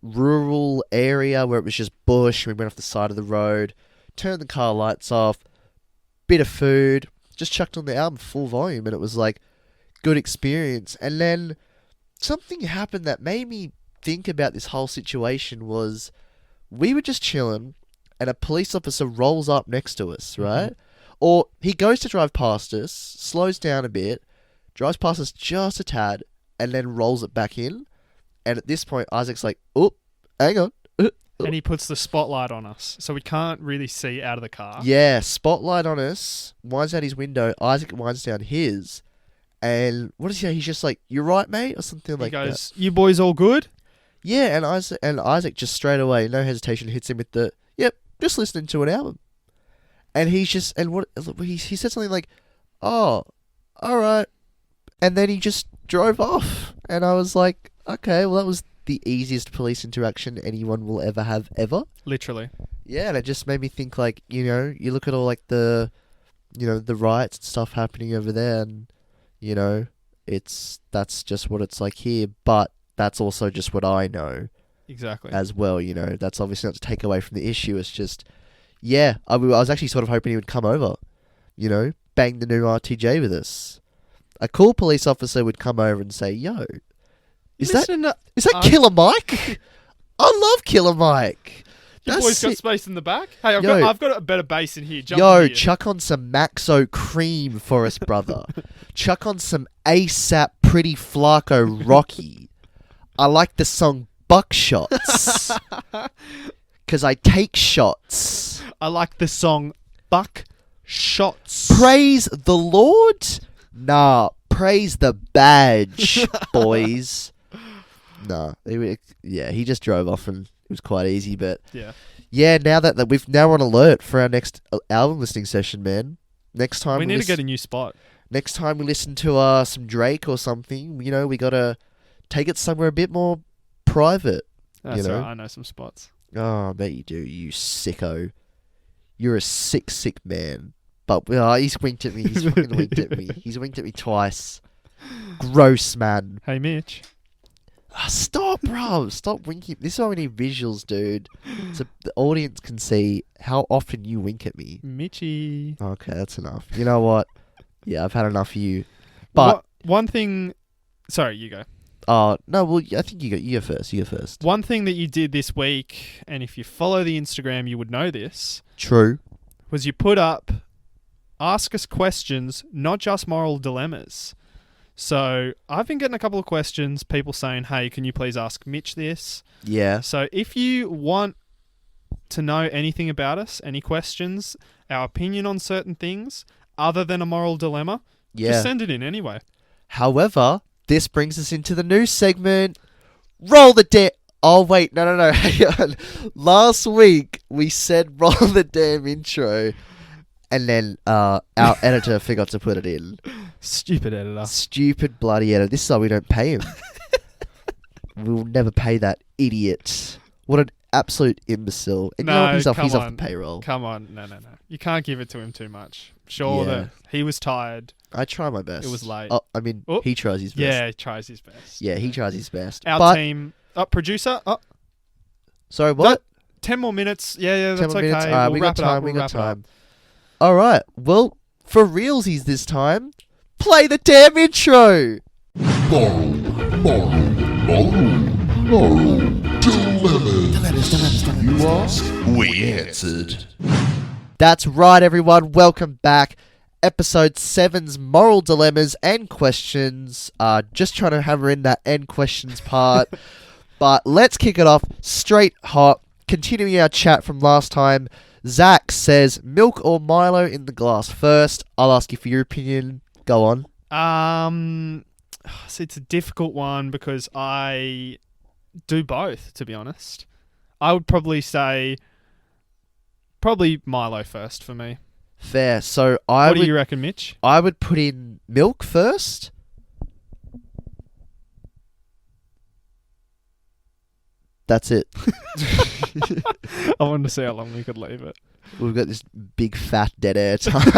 Speaker 1: rural area where it was just bush. We went off the side of the road, turned the car lights off, bit of food, just chucked on the album full volume, and it was like good experience. And then something happened that made me think about this whole situation. Was we were just chilling and a police officer rolls up next to us, right? Or he goes to drive past us, slows down a bit, drives past us just a tad, and then rolls it back in. And at this point, Isaac's like, oh, hang on.
Speaker 2: And he puts the spotlight on us, so we can't really see out of the car.
Speaker 1: Yeah, spotlight on us, winds out his window, Isaac winds down his, and what does he say? He's just like, "You right, mate?" or something like that.
Speaker 2: He goes, "You boys all good?"
Speaker 1: Yeah, and Isaac just straight away, no hesitation, hits him with the, "Yep, just listening to an album." And he's just, and what he said something like, "Oh, all right," and then he just drove off, and I was like, "Okay, well that was the easiest police interaction anyone will ever have ever."
Speaker 2: Literally.
Speaker 1: Yeah, and it just made me think, like, you know, you look at all like the, you know, the riots and stuff happening over there, and you know, that's just what it's like here, but that's also just what I know.
Speaker 2: Exactly.
Speaker 1: As well, you know, that's obviously not to take away from the issue. It's just, yeah, I was actually sort of hoping he would come over, you know, bang the new RTJ with us. A cool police officer would come over and say, "Yo, is that Killer Mike? I love Killer Mike.
Speaker 2: You boys got space in the back? Hey, I've got a better bass in here. Jump in here.
Speaker 1: Chuck on some Maxo Cream for us, brother. Chuck on some ASAP Pretty Flaco Rocky. I like the song Buckshots. Because I take shots.
Speaker 2: I like the song Buckshots.
Speaker 1: Praise the Lord? Nah, praise the badge, boys." No, he just drove off and it was quite easy. But yeah, now that we're on alert for our next album listening session, man. Next time
Speaker 2: we need to get a new spot.
Speaker 1: Next time we listen to some Drake or something, you know, we gotta take it somewhere a bit more private.
Speaker 2: That's
Speaker 1: you know?
Speaker 2: right, I know some spots.
Speaker 1: Oh, I bet you do, you sicko. You're a sick man. But he's winked at me. He's fucking winked at me. He's winked at me twice. Gross, man.
Speaker 2: Hey, Mitch.
Speaker 1: Stop, bro. Stop winking. This is why we need visuals, dude. So the audience can see how often you wink at me.
Speaker 2: Mitchy.
Speaker 1: Okay, that's enough. You know what? Yeah, I've had enough of you. But
Speaker 2: one thing... Sorry, you go.
Speaker 1: Oh, no, well, I think you go first. You go first.
Speaker 2: One thing that you did this week, and if you follow the Instagram, you would know this.
Speaker 1: True.
Speaker 2: Was you put up Ask Us Questions, not just moral dilemmas. So I've been getting a couple of questions, people saying, "Hey, can you please ask Mitch this?"
Speaker 1: Yeah.
Speaker 2: So if you want to know anything about us, any questions, our opinion on certain things, other than a moral dilemma, just send it in anyway.
Speaker 1: However, this brings us into the new segment. Roll the Oh, wait, no. Hang on. Last week, we said roll the damn intro, and then our editor forgot to put it in.
Speaker 2: Stupid editor.
Speaker 1: Stupid bloody editor. This is why we don't pay him. We'll never pay that idiot. What an absolute imbecile. And he's off the payroll.
Speaker 2: Come on. No. You can't give it to him too much. Sure that he was tired.
Speaker 1: I try my best.
Speaker 2: It was late.
Speaker 1: Oh, I mean, he tries his best.
Speaker 2: Yeah, he tries his best.
Speaker 1: Yeah, he tries his best.
Speaker 2: Our team... producer.
Speaker 1: Sorry, what?
Speaker 2: 10 more minutes. Yeah, that's okay.
Speaker 1: Minutes. All right,
Speaker 2: we
Speaker 1: got time. All right. Well, for realsies this time, play the damn intro.
Speaker 3: Moral. Moral dilemmas. You asked, we answered.
Speaker 1: That's right, everyone. Welcome back. Episode 7's moral dilemmas and questions. Just trying to hammer in that end questions part. But let's kick it off straight hot. Continuing our chat from last time. Zach says, milk or Milo in the glass first. I'll ask you for your opinion. Go on.
Speaker 2: So it's a difficult one because I do both, to be honest. I would probably say Milo first for me.
Speaker 1: Fair. So
Speaker 2: What do you reckon, Mitch?
Speaker 1: I would put in milk first. That's it.
Speaker 2: I wanted to see how long we could leave it.
Speaker 1: We've got this big fat dead air time.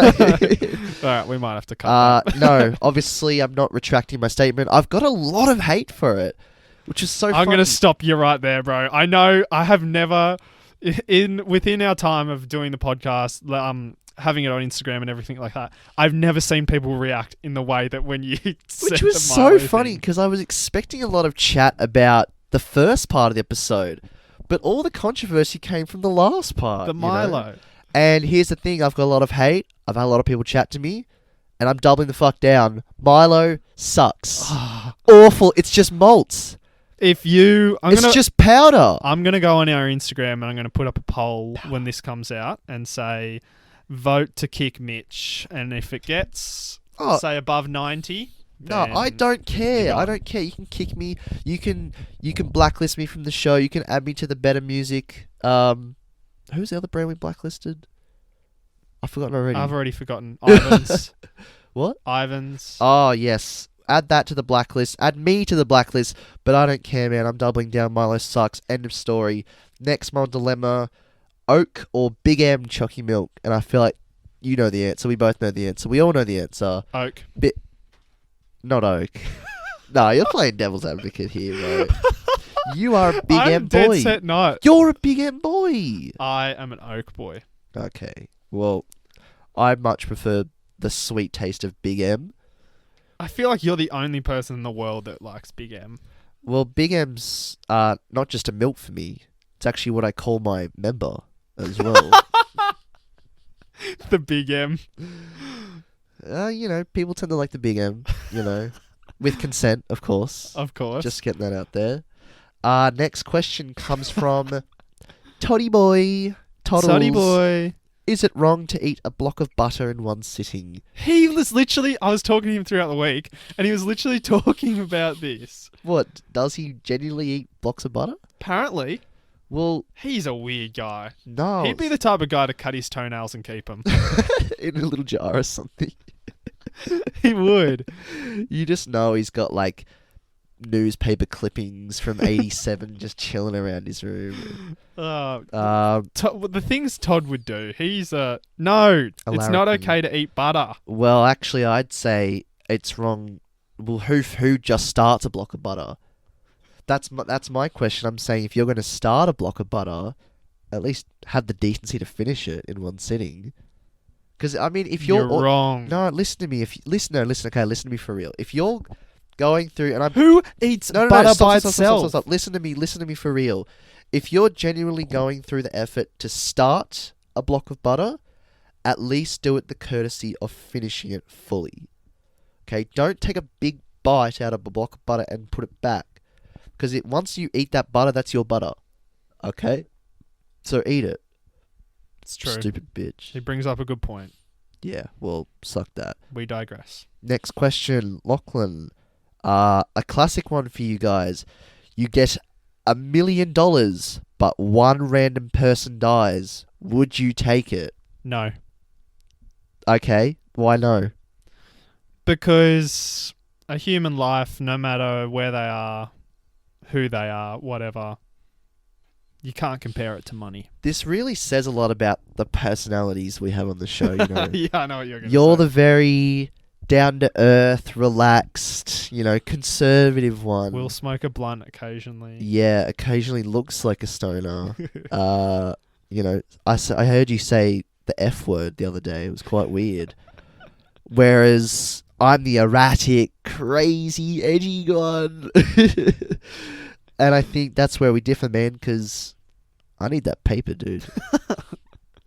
Speaker 2: All right, we might have to cut that.
Speaker 1: No, obviously I'm not retracting my statement. I've got a lot of hate for it, which is so
Speaker 2: I'm
Speaker 1: funny.
Speaker 2: going to stop you right there, bro. I know I have never, within our time of doing the podcast, having it on Instagram and everything like that, I've never seen people react in the way that when you said
Speaker 1: Which was
Speaker 2: the
Speaker 1: so
Speaker 2: Milo
Speaker 1: funny
Speaker 2: thing.
Speaker 1: because I was expecting a lot of chat about the first part of the episode, but all the controversy came from the last part.
Speaker 2: The
Speaker 1: you know?
Speaker 2: Milo.
Speaker 1: And here's the thing, I've got a lot of hate. I've had a lot of people chat to me, and I'm doubling the fuck down. Milo sucks. Awful. It's just malts. It's just powder.
Speaker 2: I'm gonna go on our Instagram and I'm gonna put up a poll when this comes out and say, vote to kick Mitch, and if it gets say above 90.
Speaker 1: No, I don't care. I don't care. You can kick me. You can blacklist me from the show. You can add me to the Better Music. Who's the other brand we blacklisted? I've forgotten already.
Speaker 2: I've already forgotten. Ivans.
Speaker 1: What?
Speaker 2: Ivans.
Speaker 1: Oh, yes. Add that to the blacklist. Add me to the blacklist. But I don't care, man. I'm doubling down. Milo sucks. End of story. Next moral dilemma. Oak or Big M Chalky Milk? And I feel like you know the answer. We both know the answer. We all know the answer.
Speaker 2: Oak.
Speaker 1: Not Oak. No, you're playing devil's advocate here, bro. You are a Big
Speaker 2: I'm
Speaker 1: M
Speaker 2: dead
Speaker 1: boy.
Speaker 2: set not.
Speaker 1: You're a Big M boy.
Speaker 2: I am an Oak boy.
Speaker 1: Okay. Well, I much prefer the sweet taste of Big M.
Speaker 2: I feel like you're the only person in the world that likes Big M.
Speaker 1: Well, Big M's not just a milk for me. It's actually what I call my member as well.
Speaker 2: The Big M.
Speaker 1: People tend to like the Big M, with consent, of course.
Speaker 2: Of course.
Speaker 1: Just getting that out there. Next question comes from Toddy Boy. Toddles.
Speaker 2: Toddy boy.
Speaker 1: Is it wrong to eat a block of butter in one sitting?
Speaker 2: He was literally, I was talking to him throughout the week, and he was literally talking about this.
Speaker 1: What, does he genuinely eat blocks of butter?
Speaker 2: Apparently.
Speaker 1: Well,
Speaker 2: he's a weird guy.
Speaker 1: no.
Speaker 2: He'd be the type of guy to cut his toenails and keep them.
Speaker 1: in a little jar or something.
Speaker 2: He would.
Speaker 1: You just know he's got like newspaper clippings from 87 just chilling around his room.
Speaker 2: The things Todd would do. He's no, it's not okay to eat butter.
Speaker 1: Well, actually, I'd say it's wrong. Well, who just starts a block of butter? That's my question. I'm saying if you're going to start a block of butter, at least have the decency to finish it in one sitting. Because I mean, if you're
Speaker 2: wrong.
Speaker 1: No, listen to me. Listen to me for real. If you're going through and I'm
Speaker 2: Who eats butter by itself?
Speaker 1: Stop. Listen to me for real. If you're genuinely going through the effort to start a block of butter, at least do it the courtesy of finishing it fully. Okay, don't take a big bite out of a block of butter and put it back. Because once you eat that butter, that's your butter. Okay? So eat it.
Speaker 2: It's true.
Speaker 1: Stupid bitch.
Speaker 2: He brings up a good point.
Speaker 1: Yeah, well, suck that.
Speaker 2: We digress.
Speaker 1: Next question, Lachlan. A classic one for you guys. You get $1 million, but one random person dies. Would you take it?
Speaker 2: No.
Speaker 1: Okay, why no?
Speaker 2: Because a human life, no matter where they are, who they are, whatever, you can't compare it to money.
Speaker 1: This really says a lot about the personalities we have on the show, you know.
Speaker 2: Yeah, I know what you're going to say.
Speaker 1: You're the very down-to-earth, relaxed, conservative one.
Speaker 2: We'll smoke a blunt occasionally.
Speaker 1: Yeah, occasionally looks like a stoner. I heard you say the F word the other day. It was quite weird. Whereas I'm the erratic, crazy, edgy one. And I think that's where we differ, man, because I need that paper, dude.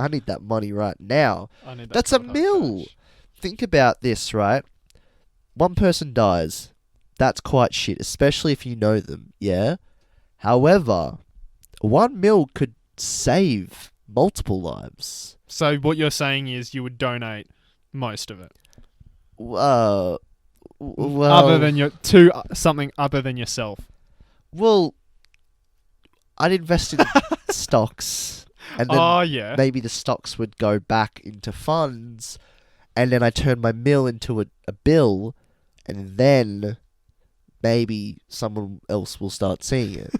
Speaker 1: I need that money right now.
Speaker 2: I need that
Speaker 1: That's a
Speaker 2: cold hard
Speaker 1: mill.
Speaker 2: cash.
Speaker 1: Think about this, right? One person dies. That's quite shit, especially if you know them, yeah? However, 1 mil could save multiple lives.
Speaker 2: So what you're saying is you would donate most of it,
Speaker 1: Well,
Speaker 2: other than your to something other than yourself.
Speaker 1: well, I'd invest in stocks, and then
Speaker 2: Oh yeah.
Speaker 1: maybe the stocks would go back into funds, and then I turn my mill into a bill, and then maybe someone else will start seeing it.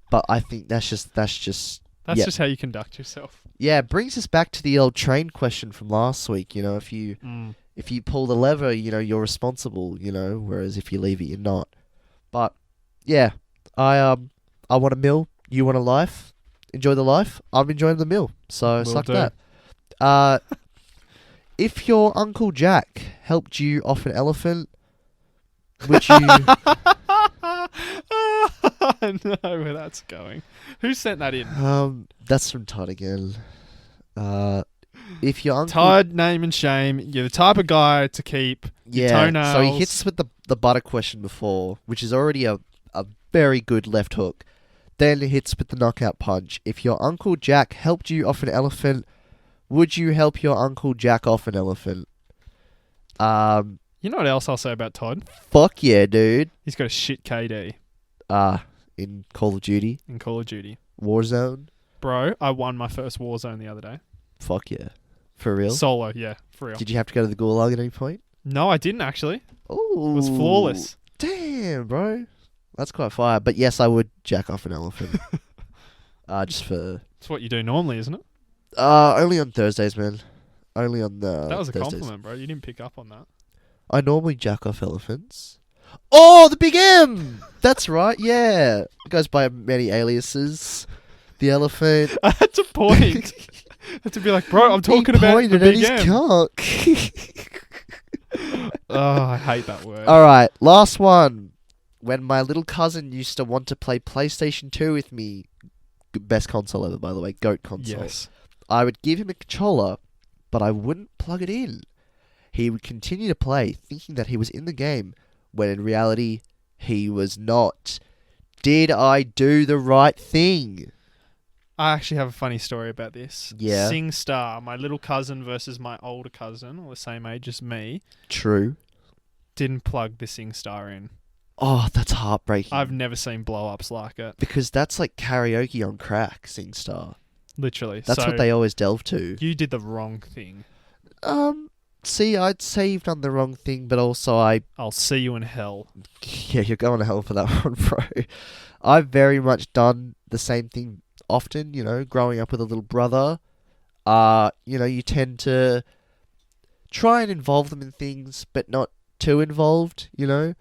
Speaker 1: But I think that's just
Speaker 2: That's
Speaker 1: yeah.
Speaker 2: just how you conduct yourself.
Speaker 1: Yeah, it brings us back to the old train question from last week. You know, if you pull the lever, you know, you're responsible, you know, whereas if you leave it, you're not. But yeah, I want a mill, you want a life. Enjoy the life. I'm enjoying the mill. So
Speaker 2: Will
Speaker 1: suck
Speaker 2: do.
Speaker 1: that. If your Uncle Jack helped you off an elephant, would you
Speaker 2: I know where that's going. Who sent that in?
Speaker 1: that's from Todd again. If your uncle
Speaker 2: Todd, name and shame. You're the type of guy to keep your
Speaker 1: so he
Speaker 2: toenails.
Speaker 1: hits us with the butter question before, which is already a very good left hook. Then he hits with the knockout punch. If your Uncle Jack helped you off an elephant, would you help your Uncle Jack off an elephant?
Speaker 2: You know what else I'll say about Todd?
Speaker 1: Fuck yeah, dude.
Speaker 2: He's got a shit KD
Speaker 1: In Call of Duty,
Speaker 2: in Call of Duty.
Speaker 1: Warzone.
Speaker 2: Bro, I won my first Warzone the other day.
Speaker 1: Fuck yeah. For real?
Speaker 2: Solo, yeah, for real.
Speaker 1: Did you have to go to the gulag at any point?
Speaker 2: No, I didn't actually.
Speaker 1: Ooh.
Speaker 2: It was flawless.
Speaker 1: Damn, bro. That's quite fire. But yes, I would jack off an elephant. Just for...
Speaker 2: It's what you do normally, isn't it?
Speaker 1: Only on Thursdays, man. Only on the
Speaker 2: That was a
Speaker 1: Thursdays.
Speaker 2: compliment, bro. You didn't pick up on that.
Speaker 1: I normally jack off elephants. Oh, the Big M! That's right, yeah. It goes by many aliases. The elephant.
Speaker 2: I had to point. I had to be like, bro, I'm talking
Speaker 1: He
Speaker 2: about the
Speaker 1: pointed at
Speaker 2: Big
Speaker 1: his
Speaker 2: M.
Speaker 1: cock.
Speaker 2: Oh, I hate that word.
Speaker 1: Alright, last one. When my little cousin used to want to play PlayStation 2 with me, best console ever, by the way, GOAT console,
Speaker 2: Yes.
Speaker 1: I would give him a controller, but I wouldn't plug it in. He would continue to play, thinking that he was in the game, when in reality, he was not. Did I do the right thing?
Speaker 2: I actually have a funny story about this.
Speaker 1: Yeah.
Speaker 2: SingStar, my little cousin versus my older cousin, or the same age as me,
Speaker 1: True.
Speaker 2: didn't plug the SingStar in.
Speaker 1: Oh, that's heartbreaking.
Speaker 2: I've never seen blow-ups like it.
Speaker 1: Because that's like karaoke on crack, SingStar.
Speaker 2: Literally.
Speaker 1: That's
Speaker 2: So
Speaker 1: what they always delve to.
Speaker 2: You did the wrong thing.
Speaker 1: See, I'd say you've done the wrong thing, but also
Speaker 2: I'll see you in hell.
Speaker 1: yeah, you're going to hell for that one, bro. I've very much done the same thing often, you know, growing up with a little brother. You know, you tend to try and involve them in things, but not too involved, you know?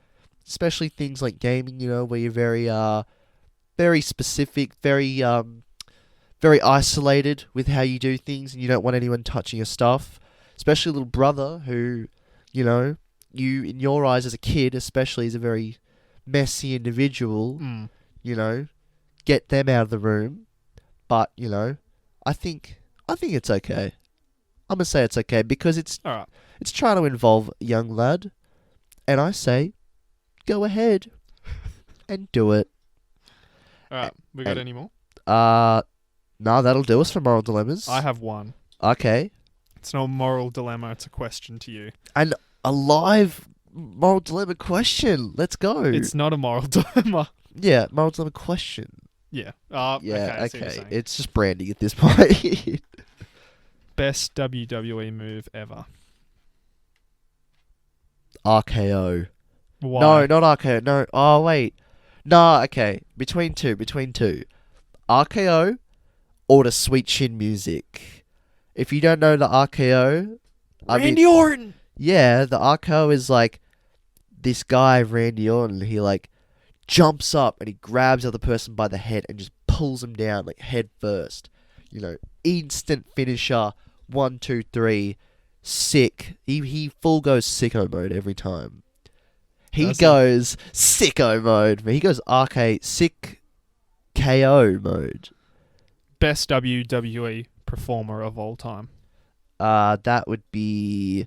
Speaker 1: Especially things like gaming, you know, where you're very specific, very isolated with how you do things, and you don't want anyone touching your stuff. Especially a little brother who, you know, you, in your eyes as a kid, especially, is a very messy individual, you know, get them out of the room. But, you know, I think it's okay. I'm going to say it's okay because it's
Speaker 2: All right.
Speaker 1: it's trying to involve a young lad. And I say, go ahead and do it.
Speaker 2: All right. We got
Speaker 1: and-
Speaker 2: any more?
Speaker 1: No, that'll do us for Moral Dilemmas.
Speaker 2: I have one.
Speaker 1: Okay.
Speaker 2: It's not a moral dilemma. It's a question to you.
Speaker 1: And a live Moral Dilemma question. Let's go.
Speaker 2: It's not a moral dilemma.
Speaker 1: Yeah, Moral Dilemma question.
Speaker 2: Yeah.
Speaker 1: Yeah,
Speaker 2: I see what you're
Speaker 1: okay.
Speaker 2: saying.
Speaker 1: It's just branding at this point.
Speaker 2: Best WWE move ever.
Speaker 1: RKO.
Speaker 2: Why?
Speaker 1: No, not RKO. No. Oh, wait. No, okay. Between two. RKO or the Sweet Chin music. If you don't know the RKO,
Speaker 2: Randy Orton.
Speaker 1: yeah, the RKO is like this guy, Randy Orton. He like jumps up and he grabs the other person by the head and just pulls him down like head first. You know, instant finisher. 1, 2, 3. Sick. He full goes sicko mode every time. He
Speaker 2: Does he?
Speaker 1: goes sicko mode. He goes sick KO mode.
Speaker 2: Best WWE performer of all time.
Speaker 1: That would be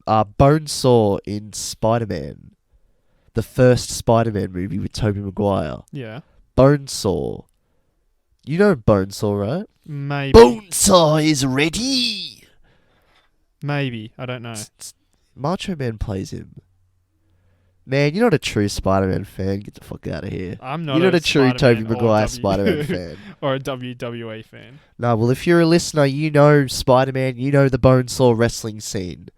Speaker 1: Bonesaw in Spider-Man. The first Spider-Man movie with Tobey Maguire.
Speaker 2: Yeah.
Speaker 1: Bonesaw. You know Bonesaw, right?
Speaker 2: Maybe.
Speaker 1: Bonesaw is ready!
Speaker 2: Maybe. I don't know.
Speaker 1: Macho Man plays him. Man, you're not a true Spider-Man fan. Get the fuck out of here.
Speaker 2: I'm not.
Speaker 1: You're not a true Tobey
Speaker 2: Spider-Man or
Speaker 1: Maguire Spider-Man fan.
Speaker 2: or a WWE fan.
Speaker 1: No, well, if you're a listener, you know Spider-Man. You know the Bonesaw wrestling scene.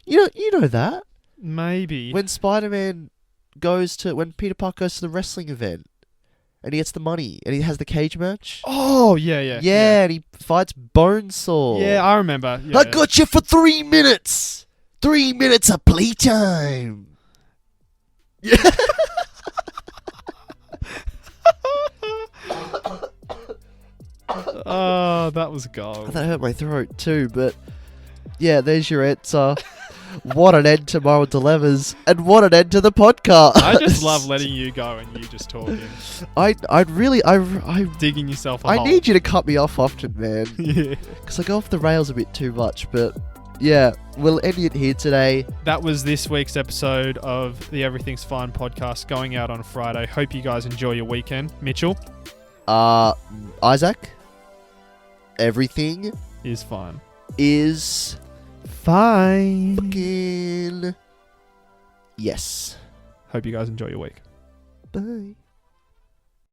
Speaker 1: You know that
Speaker 2: Maybe.
Speaker 1: when Peter Parker goes to the wrestling event, and he gets the money, and he has the cage match.
Speaker 2: Oh, yeah.
Speaker 1: Yeah, and he fights Bonesaw.
Speaker 2: Yeah, I remember. Yeah.
Speaker 1: I got you for 3 minutes. 3 minutes of playtime. Yeah.
Speaker 2: Oh, that was gold.
Speaker 1: That hurt my throat too, but yeah, there's your answer. What an end to Moral Dilemmas, and what an end to the podcast.
Speaker 2: I just love letting you go and you just talking.
Speaker 1: I
Speaker 2: Digging yourself a
Speaker 1: I
Speaker 2: hole.
Speaker 1: need you to cut me off often, man,
Speaker 2: Yeah.
Speaker 1: because I go off the rails a bit too much. But yeah, we'll end it here today.
Speaker 2: That was this week's episode of the Everything's Fine podcast going out on Friday. Hope you guys enjoy your weekend. Mitchell
Speaker 1: Isaac, everything
Speaker 2: is fine.
Speaker 1: is
Speaker 2: Fine.
Speaker 1: fucking yes.
Speaker 2: Hope you guys enjoy your week.
Speaker 1: Bye.